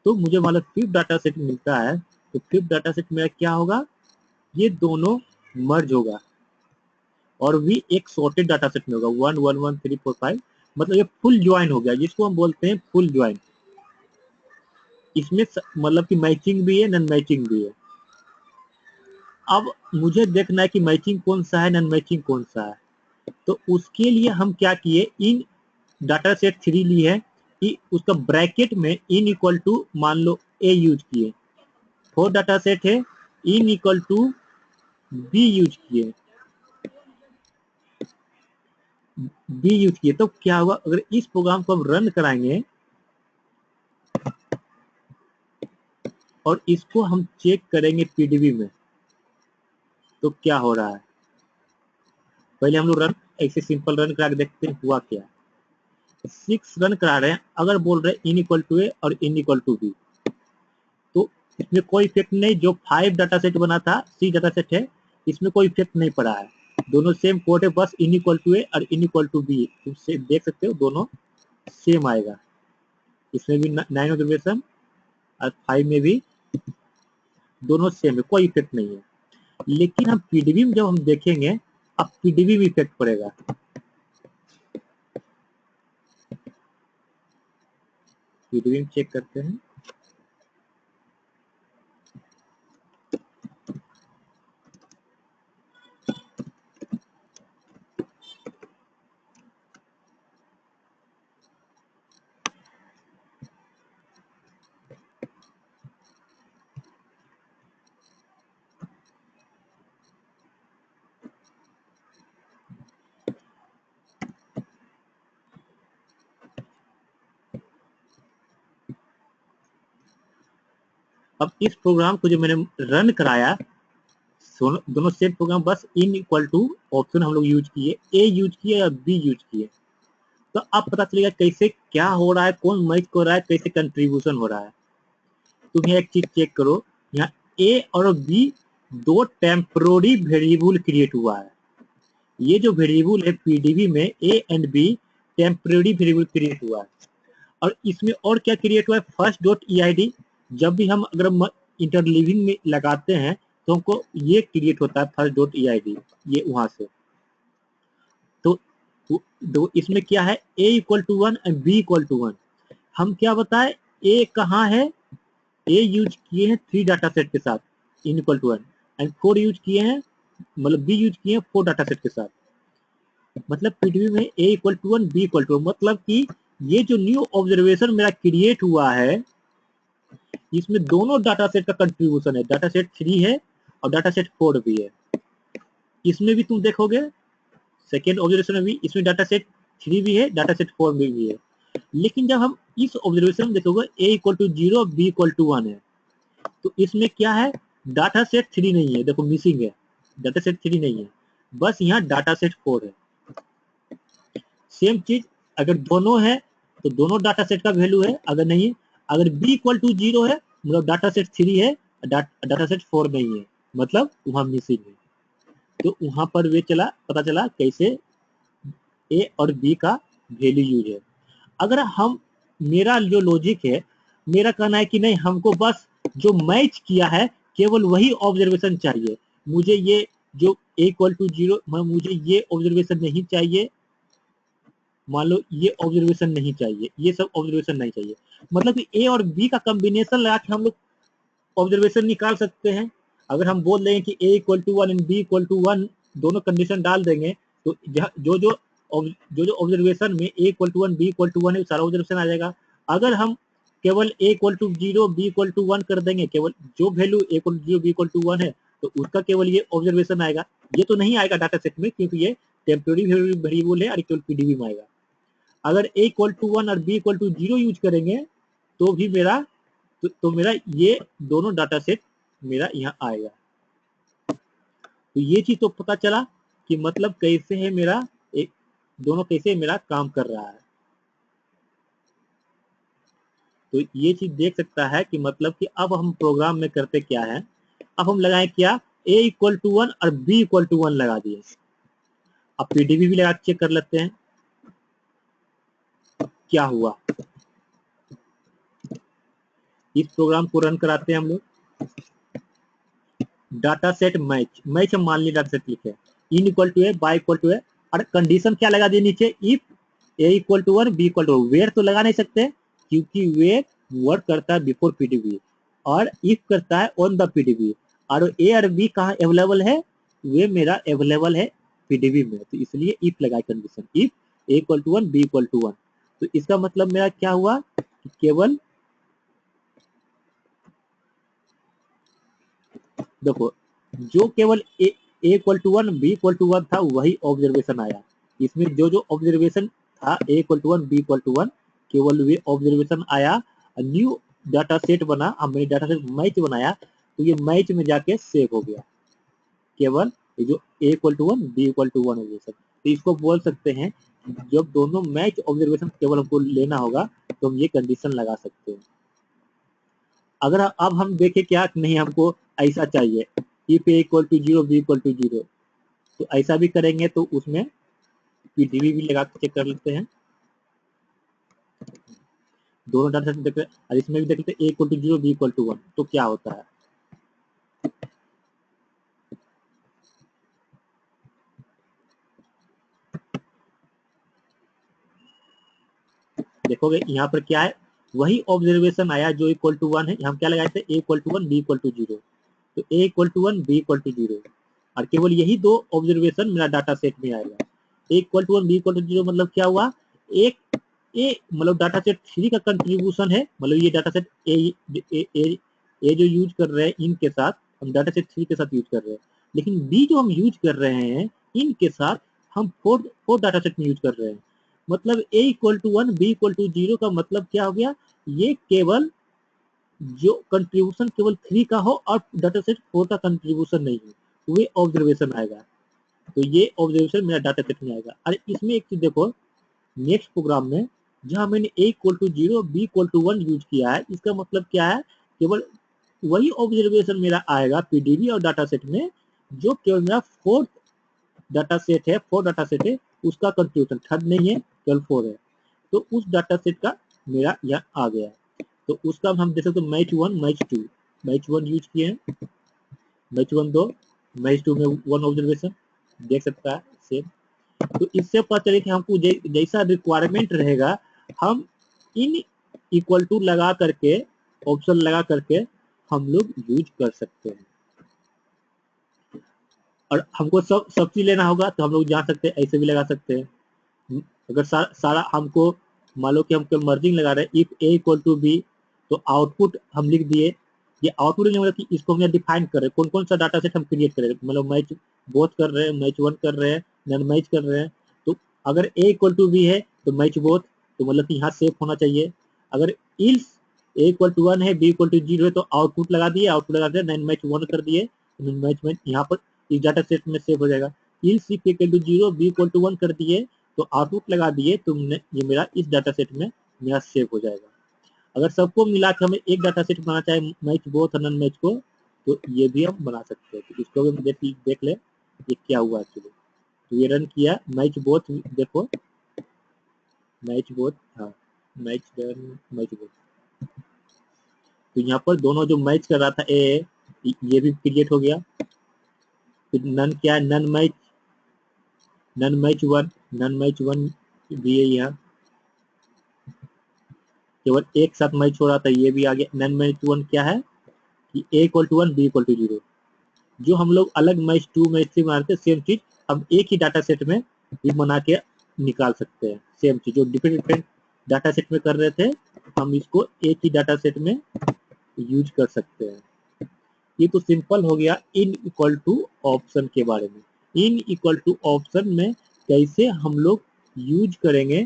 तो मुझे मान लो 5th डाटा सेट मिलता है, तो 5th डाटा सेट मेरा क्या होगा, ये दोनों मर्ज होगा और भी एक सॉर्टेड डाटा सेट में होगा 1 1 1 3 4 5, मतलब ये फुल ज्वाइन हो गया, जिसको हम बोलते हैं फुल ज्वाइन। इसमें मतलब कि मैचिंग भी है, नॉन मैचिंग भी है। अब मुझे देखना है कि मैचिंग कौन सा है, नॉन मैचिंग कौन सा है। तो उसके लिए हम क्या किए, इन डाटा सेट 3 ली है कि उसका ब्रैकेट में इन इक्वल टू मान लो ए यूज किए। 4 डाटा सेट है, in equal to B use किए, बी यूज किए। तो क्या होगा, अगर इस प्रोग्राम को हम रन कराएंगे और इसको हम चेक करेंगे पीडीबी में, तो क्या हो रहा है। पहले हम लोग रन ऐसे सिंपल रन करा के देखते हैं हुआ क्या। 6 रन करा रहे हैं, अगर बोल रहे हैं इन इक्वल टू ए और इन इक्वल टू बी, तो इसमें कोई इफेक्ट नहीं। जो 5 डाटा सेट बना था, सी डाटा सेट है, इसमें कोई इफेक्ट नहीं पड़ा है। दोनों सेम कोड है, बस इन इक्वल टू ए और इन इक्वल टू बी, तुम देख सकते हो दोनों सेम आएगा। इसमें भी 9 ऑब्जर्वेशन और 5 में भी दोनों सेम है, कोई इफेक्ट नहीं है। लेकिन हम पीडीबी में जब हम देखेंगे, अब पीडीबी में इफेक्ट पड़ेगा। पीडीबी में चेक करते हैं, अब इस प्रोग्राम को जो मैंने रन कराया, दोनों सेम प्रोग्राम, बस इन इक्वल टू ऑप्शन हम लोग यूज किए, ए यूज किए या बी यूज किए। तो अब पता चलेगा कैसे क्या हो रहा है, कौन मैच हो रहा है, कैसे कंट्रीब्यूशन हो रहा है। तुम एक चीज चेक करो, यहाँ ए और बी दो टेम्पररी वेरिएबल क्रिएट हुआ है। ये जो वेरिएबल है पीडीबी में A and B temporary variable create हुआ है। और इसमें और क्या क्रिएट हुआ है, फर्स्ट डॉट ईआईडी। जब भी हम अगर इंटरलीविंग में लगाते हैं तो हमको ये क्रिएट होता है फर्स्ट डॉट ईआईडी, ये वहां से। तो इसमें क्या है, A equal to 1 and B equal to 1। हम क्या बताए, ए कहाँ है, ए यूज किए हैं 3 डाटा सेट के साथ in equal to 1, and 4 use किए हैं, मतलब बी यूज किए हैं 4 डाटा सेट के साथ। मतलब पीडीबी में A equal to 1 B equal to 1, मतलब कि ये जो न्यू ऑब्जर्वेशन मेरा क्रिएट हुआ है, इसमें दोनों डाटा सेट का कंट्रीब्यूशन है। डाटा सेट 3 है और डाटा सेट 4 भी है। इसमें भी तुम देखोगे सेकेंड ऑब्जर्वेशन में भी इसमें डाटा सेट 3 भी है, डाटा सेट 4 भी है। लेकिन जब हम इस ऑब्जर्वेशन में देखोगे A equal to 0 B equal to 1 है, तो इसमें क्या है, डाटा सेट 3 नहीं है, देखो मिसिंग है, डाटा सेट 3 नहीं है, बस यहाँ डाटा सेट 4 है। सेम चीज अगर दोनों है तो दोनों डाटा सेट का वैल्यू है, अगर नहीं है, अगर बी इक्वल टू 0 है मतलब डाटा सेट 3 है, डाटा सेट 4 नहीं है, मतलब वहां मिसिंग है। तो वहां पर वे पता चला कैसे ए और बी का वैल्यू यूज है। अगर हम, मेरा जो लॉजिक है, मेरा कहना है कि नहीं, हमको बस जो मैच किया है केवल वही ऑब्जर्वेशन चाहिए। मुझे ये जो ए इक्वल टू 0, मुझे ये ऑब्जर्वेशन नहीं चाहिए, मान लो ये ऑब्जर्वेशन नहीं चाहिए, ये सब ऑब्जर्वेशन नहीं चाहिए। मतलब कि ए और बी का कॉम्बिनेशन लगा के हम लोग ऑब्जर्वेशन निकाल सकते हैं। अगर हम बोल देंगे कि A equal to 1 and B equal to 1 दोनों कंडीशन डाल देंगे, तो जो जो ऑब्जर्वेशन में A equal to 1 B equal to 1 है, सारा ऑब्जर्वेशन आ जाएगा। अगर हम केवल A equal to 0 B equal to 1 कर देंगे, केवल जो value A equal to 0 B equal to 1 है, तो उसका केवल ये ऑब्जर्वेशन आएगा। ये तो नहीं आएगा डाटा सेट में, क्योंकि ये टेम्पररी वेरिएबल है और केवल पीडीबी में आएगा। अगर ए इक्वल टू 1 और बी इक्वल टू 0 यूज करेंगे तो भी मेरा तो मेरा ये दोनों डाटा सेट मेरा यहाँ आएगा। तो ये चीज तो पता चला कि मतलब कैसे है मेरा एक दोनों कैसे मेरा काम कर रहा है। तो ये चीज देख सकता है कि मतलब कि अब हम प्रोग्राम में करते क्या है, अब हम लगाए क्या a इक्वल टू 1 और b इक्वल टू 1 लगा दिए। अब पीडीबी भी लगा के चेक कर लेते हैं क्या हुआ। इस प्रोग्राम को रन कराते हैं हम लोग। डाटा सेट मैच, मैच हम मान लिया डाटा सेट लिखे, in equal to A by equal to A, और कंडीशन क्या लगा दिए नीचे, if A equal to 1 B equal to, where तो लगा नहीं सकते क्योंकि वेयर वर्क करता है बिफोर पीडीबी और इफ करता है ऑन द पीडीबी, और ए और बी कहाँ अवेलेबल है, वे मेरा अवेलेबल है पीडीबी में, तो इसलिए इफ लगाए condition, if A equal to 1 B equal to 1। तो इसका मतलब मेरा क्या हुआ कि केवल देखो जो केवल A equal to 1 B equal to 1 था वही ऑब्जर्वेशन आया। इसमें जो जो ऑब्जर्वेशन था A equal to 1 B equal to 1 केवल वे ऑब्जर्वेशन आया। न्यू डाटा सेट बना, हमने डाटा सेट मैच बनाया तो ये मैच में जाके सेव हो गया केवल ये जो A equal to 1 B equal to 1 observation. तो इसको बोल सकते हैं जब दोनों मैच ऑब्जर्वेशन केवल हमको लेना होगा तो हम ये कंडीशन लगा सकते हैं। अगर अब हम देखें क्या नहीं हमको ऐसा चाहिए if A equal to 0 B equal to 0, तो ऐसा भी करेंगे तो उसमें पीडीबी भी लगा के चेक कर लेते हैं। दोनों डाटा सेट देख रहे हैं और इसमें भी देख लेते हैं A equal to 0 B equal to 1 तो क्या होता है। देखोगे यहाँ पर क्या है, वही ऑब्जर्वेशन आया जो इक्वल टू 1 है। हम क्या लगाए थे A equal to 1 B equal to 0, तो A equal to 1 B equal to 0 और केवल यही दो ऑब्जर्वेशन मेरा डाटा सेट में आएगा। A equal to 1 B equal to 0 मतलब क्या हुआ, एक ए मतलब डाटा सेट 3 का कंट्रीब्यूशन है, मतलब ये डाटा सेट ए जो यूज कर रहे हैं इनके साथ हम डाटा सेट 3 के साथ यूज कर रहे हैं, लेकिन बी जो हम यूज कर रहे हैं इनके साथ हम फोर डाटा सेट में यूज कर रहे हैं। मतलब A equal to 1 B equal to 0 का मतलब क्या हो गया, ये केवल जो कंट्रीब्यूशन केवल 3 का हो और डाटा सेट 4 का कंट्रीब्यूशन नहीं हो वे ऑब्जर्वेशन आएगा। तो ये ऑब्जर्वेशन मेरा डाटा सेट में आएगा। और इसमें एक चीज देखो नेक्स्ट प्रोग्राम में जहां मैंने A equal to 0 B equal to 1 use किया है, इसका मतलब क्या है, केवल वही ऑब्जर्वेशन मेरा आएगा पीडीबी और डाटा सेट में जो केवल मेरा फोर्थ डाटा सेट है, 4 डाटा सेट है उसका कंट्रीब्यूशन, थर्ड नहीं है केवल 4 है, तो उस डाटा सेट का मेरा यहाँ आ गया। तो उसका हम देख सकते मैच 1 मैच 2, मैच 1 यूज किए हैं, मैच 1 2, मैच 2 में 1 ऑब्जर्वेशन देख सकता है सेम। तो इससे पता चले कि हमको जैसा रिक्वायरमेंट रहेगा हम इन इक्वल टू लगा करके ऑप्शन लगा करके हम लोग यूज कर सकते हैं। और हमको सब चीज लेना होगा तो हम लोग जा सकते हैं ऐसे भी लगा सकते हैं। अगर सारा हमको मान लो कि हम मर्जिंग लगा रहे हैं if A equal to B, तो आउटपुट हम लिख दिए। ये आउटपुट नहीं मतलब कि इसको हम डिफाइन कर रहे हैं कौन कौन सा डाटा सेट हम क्रिएट करें, मतलब मैच बोथ कर रहे हैं, मैच 1 कर रहे हैं, नन मैच कर रहे हैं। तो अगर ए इक्वल टू बी है तो मैच बोथ, तो मतलब कि यहाँ सेफ होना चाहिए। अगर इल्स ए इक्वल टू 1 है बी इक्वल टू 0 है तो आउटपुट लगा दिए, आउटपुट लगा दिया नन मैच 1 कर दिए, नन मैच में यहाँ पर इस डाटा सेट में सेव हो जाएगा। Else if equal to 0 B equal to 1 कर दिए तो आउटपुट लगा दिए, तुमने ये मेरा इस डाटा सेट में मेरा सेव हो जाएगा। अगर सबको मिला के हमें एक डाटा सेट बनाना चाहे मैच बोथ नन मैच को, तो ये भी हम बना सकते हैं। तो इसको भी देख ले ये क्या हुआ एक्चुअली। तो ये रन किया मैच बोथ, देखो मैच बोथ, हाँ मैच डन मैच बोथ। तो यहाँ पर दोनों जो मैच कर रहा था ए ये भी क्रिएट हो गया। तो नन क्या है, नन मैच 1, नन मैच 1 भी है यहाँ, केवल एक साथ मैच हो रहा था ये भी आ गया। नन मैच 1 क्या है कि A equal to 1 B equal to 0, जो हम लोग अलग मैच 2 मैच 3 बनाते सेम चीज हम एक ही डाटा सेट में भी बना के निकाल सकते हैं। सेम चीज जो डिफरेंट डाटा सेट में कर रहे थे हम इसको एक ही डाटा सेट में यूज कर सकते हैं। ये तो सिंपल हो गया इन इक्वल टू ऑप्शन के बारे में। इन इक्वल टू ऑप्शन में कैसे हम लोग यूज करेंगे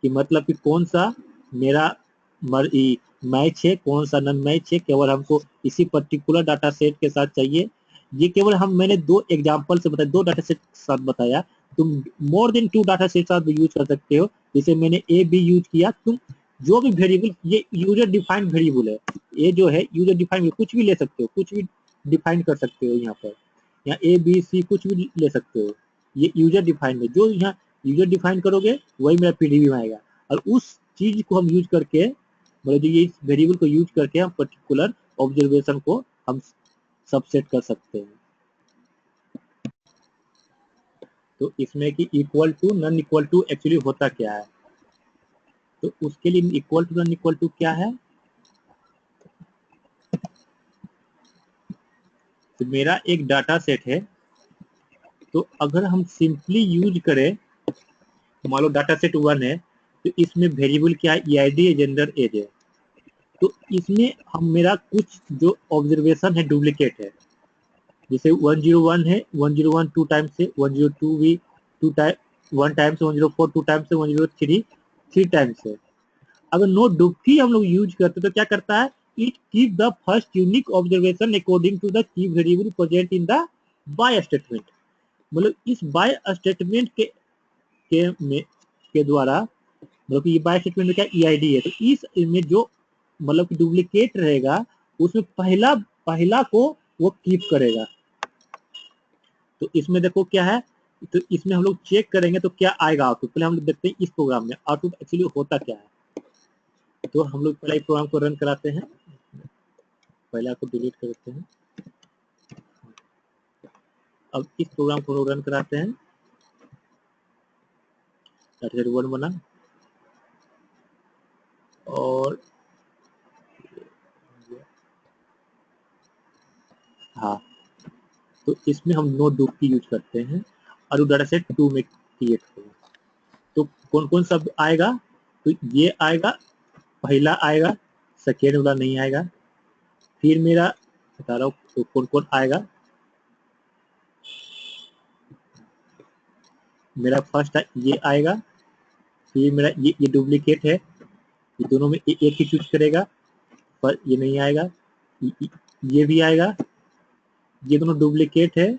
कि मतलब कि कौन सा मेरा मैच है कौन सा नन मैच है, केवल हमको इसी पर्टिकुलर डाटा सेट के साथ चाहिए ये केवल मैंने 2 एग्जांपल से बताया, 2 डाटा सेट के साथ बताया। तुम मोर देन 2 डाटा सेट साथ यूज कर सकते हो। जैसे मैंने ए बी यूज किया, तुम जो भी वेरिएबल, ये यूजर डिफाइंड वेरिएबल है, ये जो है यूजर डिफाइंड, कुछ भी ले सकते हो, कुछ भी डिफाइन कर सकते हो। यहाँ पर यहाँ ए बी सी कुछ भी ले सकते हो, ये यूजर डिफाइंड है। जो यहाँ यूजर डिफाइन करोगे वही मेरा पीडीबी में आएगा, और उस चीज को हम यूज करके, मतलब जो ये वेरिएबल को यूज करके हम पर्टिकुलर ऑब्जर्वेशन को हम सबसेट कर सकते हैं। तो इसमें कि equal to none equal to actually होता क्या है, तो उसके लिए equal to none equal to क्या है। तो मेरा एक डाटा सेट है, तो अगर हम सिंपली यूज करें, मान लो डाटा सेट 1 है, तो इसमें वेरिएबल क्या है, ईआईडी है, जेंडर, एज है। तो इसमें हम मेरा कुछ जो ऑब्जर्वेशन है डुप्लीकेट है, जैसे 101 है, 101 2 टाइम्स से, 102 भी 2 टाइम 1 टाइम से, 104 2 टाइम से, 103 3 टाइम्स से। अगर नो डुप्की हम लोग यूज करते तो क्या करता है, it keep the first unique observation according to the key variable present in the by statement. मतलब इस बाय स्टेटमेंट के द्वारा, मतलब कि ये बाय स्टेटमेंट में क्या ईआईडी है, तो इस में जो मतलब कि डुप्लीकेट रहेगा उसमें पहला पहला को वो कीप करेगा। तो इसमें देखो क्या है, तो इसमें हम लोग चेक करेंगे तो क्या आएगा आउटपुट। पहले हम लोग देखते हैं इस प्रोग्राम में आउटपुट एक्चुअली होता क्या है। तो हम लोग पहले प्रोग्राम को रन कराते हैं, पहले आपको डिलीट कर देते हैं। अब इस प्रोग्राम को रन कराते हैं, डाटा सेट 1 बना, और हाँ, तो इसमें हम नो डू की यूज करते हैं, और डाटा सेट 2 में क्रिएट होगा। तो कौन कौन सा आएगा, तो ये आएगा, पहला आएगा, सेकेंड वाला नहीं आएगा। फिर मेरा बता रहा हूँ तो कौन कौन आएगा, मेरा फर्स्ट ये आएगा, फिर मेरा ये डुप्लीकेट है, ये दोनों में एक ही चूज करेगा, पर ये नहीं आएगा। ये भी आएगा, ये दोनों डुप्लीकेट है,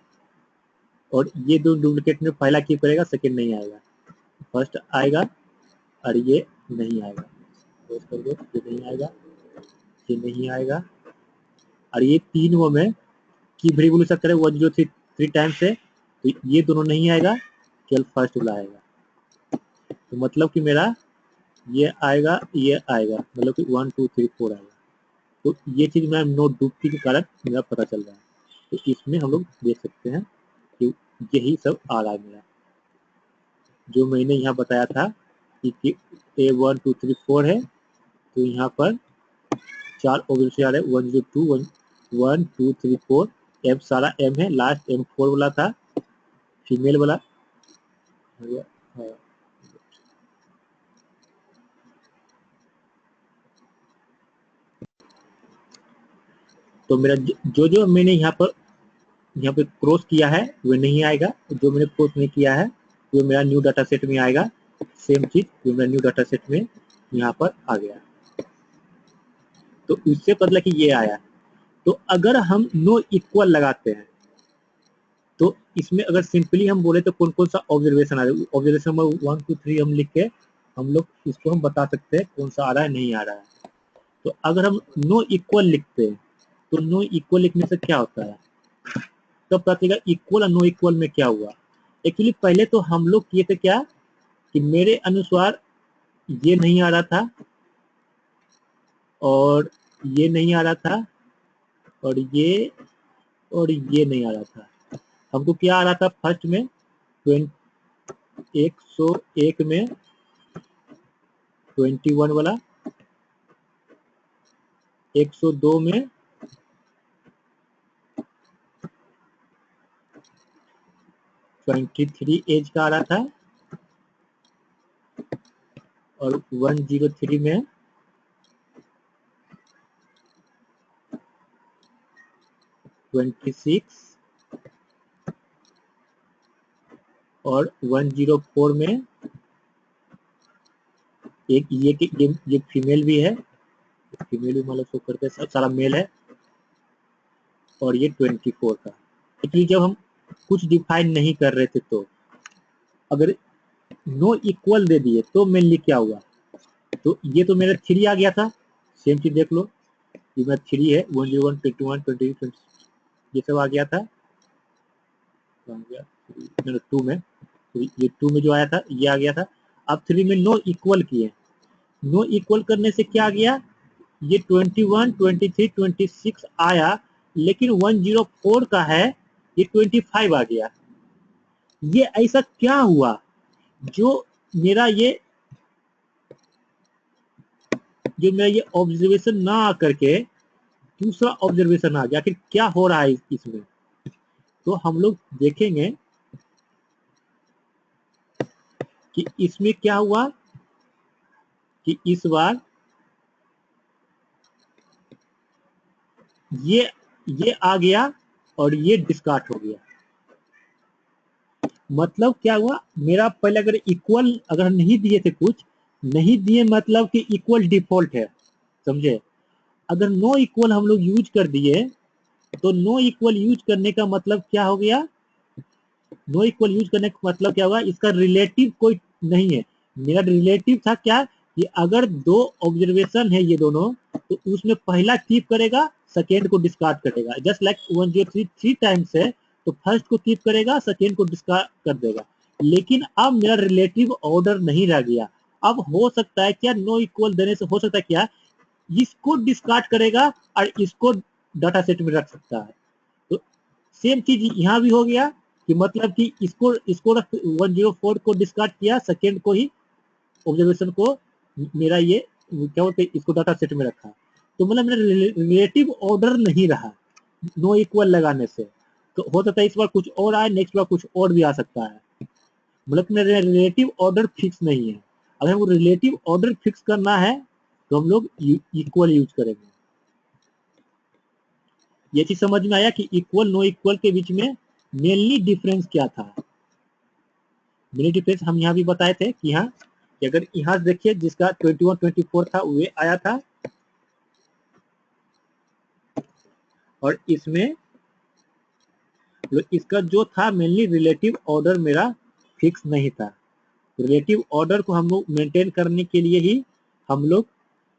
और ये दो डुप्लीकेट में पहला कीप करेगा, सेकेंड नहीं आएगा, फर्स्ट आएगा, और ये नहीं आएगा, ये नहीं आएगा, ये नहीं आएगा, और ये तीन वो में की वेरिएबल सब करे 103 टाइम्स है, तो ये दोनों नहीं आएगा, केवल फर्स्ट वाला आएगा। तो मतलब कि मेरा ये आएगा, ये आएगा, मतलब कि 1 2 3 4 आएगा। तो ये चीज मैं नोट डुप्टी के कारण मेरा पता चल रहा है। तो इसमें हम लोग देख सकते हैं कि यही सब आ रहा है मेरा, जो मैंने यहाँ बताया था कि A1 2 3 4 है, तो यहाँ पर 4 ऑब्जेक्ट आ रहे हैं, 1 2 1 2 3 4, एम सारा एम है, लास्ट M4 वाला था, फीमेल वाला। तो मेरा जो जो मैंने यहाँ पे क्रॉस किया है वो नहीं आएगा, जो मैंने क्रॉस नहीं किया है वो मेरा न्यू डाटा सेट में आएगा। सेम चीज जो मेरा न्यू डाटा सेट में यहाँ पर आ गया, तो इससे मतलब कि ये आया। तो अगर हम नो इक्वल लगाते हैं, तो इसमें अगर सिंपली हम बोले तो कौन कौन सा ऑब्जर्वेशन आ रहा है, ऑब्जर्वेशन नंबर 1 2 3 हम लिख के हम लोग इसको हम बता सकते हैं कौन सा आ रहा है, नहीं आ रहा है। तो अगर हम नो इक्वल लिखते हैं, तो नो इक्वल लिखने से क्या होता है, तब पता चलेगा इक्वल और नो इक्वल में क्या हुआ। एक्चुअली पहले तो हम लोग किए थे क्या, कि मेरे अनुसार ये नहीं आ रहा था, और ये नहीं आ रहा था, और ये नहीं आ रहा था। हमको क्या आ रहा था, फर्स्ट में 101 में 21 वाला, 102 में 23 एज का आ रहा था, और 103 में 26, और 104 में एक ये फीमेल भी है, फीमेल भी मतलब शो करते हैं, सारा मेल है, और ये 24 का। एक्चुअली जब हम कुछ डिफाइन नहीं कर रहे थे तो अगर नो इक्वल दे दिए तो मेनली क्या हुआ, तो ये तो मेरा 3 आ गया था, सेम चीज देख लो, ये मेरा 3 है, 101 21 20 ये सब आ गया था, 2 में, तो ये 2 में जो आया था ये आ गया था। अब 3 में नो इक्वल किए, नो इक्वल करने से क्या आ गया, ये 21 23 26 आया, लेकिन 104 का है ये 25 आ गया। ये ऐसा क्या हुआ जो मेरा ये ऑब्जर्वेशन ना आकर के दूसरा ऑब्जर्वेशन आ गया, आखिर क्या हो रहा है इसमें। तो हम लोग देखेंगे कि इसमें क्या हुआ कि इस बार ये आ गया और ये डिस्कार्ड हो गया। मतलब क्या हुआ, मेरा पहले अगर इक्वल अगर नहीं दिए थे, कुछ नहीं दिए मतलब कि इक्वल डिफॉल्ट है, समझे। अगर नो इक्वल हम लोग यूज कर दिए तो नो इक्वल यूज करने का मतलब क्या हो गया, नो इक्वल यूज करने का मतलब क्या हुआ, इसका रिलेटिव कोई नहीं है। मेरा रिलेटिव था क्या कि अगर 2 ऑब्जर्वेशन है ये दोनों, तो उसमें पहला कीप करेगा, सेकेंड को डिस्कार्ड करेगा। जस्ट लाइक 103 3 टाइम्स है तो फर्स्ट को कीप करेगा, सेकेंड को डिस्कार्ड कर देगा। लेकिन अब मेरा रिलेटिव ऑर्डर नहीं रह गया। अब हो सकता है क्या, नो इक्वल देने से हो सकता है क्या, इसको डिस्कार्ड करेगा और इसको डाटा सेट में रख सकता है। तो सेम चीज यहाँ भी हो गया कि मतलब कि इसको 104 को डिस्कार्ड किया, सेकेंड को ही ऑब्जर्वेशन को मेरा ये क्या बोलते इसको डाटा सेट में रखा। तो मतलब मेरा रिलेटिव ऑर्डर नहीं रहा नो इक्वल लगाने से। तो हो सकता है इस बार कुछ और आए, नेक्स्ट बार कुछ और भी आ सकता है। मतलब मेरा रिलेटिव ऑर्डर फिक्स नहीं है। अगर हमको रिलेटिव ऑर्डर फिक्स करना है तो हम लोग इक्वल यूज करेंगे। ये चीज समझ में आया कि इक्वल नो इक्वल के बीच में मेनली डिफरेंस क्या था। मेनली डिफरेंस हम यहाँ भी बताए थे कि हाँ, कि अगर यहाँ देखिए जिसका 21 24 था वे आया था, और इसमें इसका जो था मेनली रिलेटिव ऑर्डर मेरा फिक्स नहीं था। रिलेटिव ऑर्डर को हम लोग मेंटेन करने के लिए ही हम लोग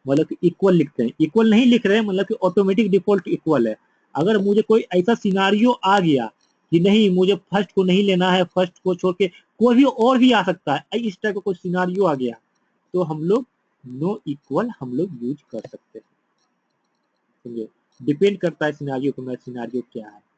मतलब कि इक्वल लिखते हैं। इक्वल नहीं लिख रहे हैं मतलब कि ऑटोमेटिक डिफॉल्ट इक्वल है। अगर मुझे कोई ऐसा सिनारियो आ गया कि नहीं मुझे फर्स्ट को नहीं लेना है, फर्स्ट को छोड़ के कोई भी और भी आ सकता है, इस टाइप का कोई सिनारियो आ गया, तो हम लोग नो इक्वल हम लोग यूज कर सकते हैं। समझे, डिपेंड करता है सिनारियो को, मेरा सिनारियो क्या है।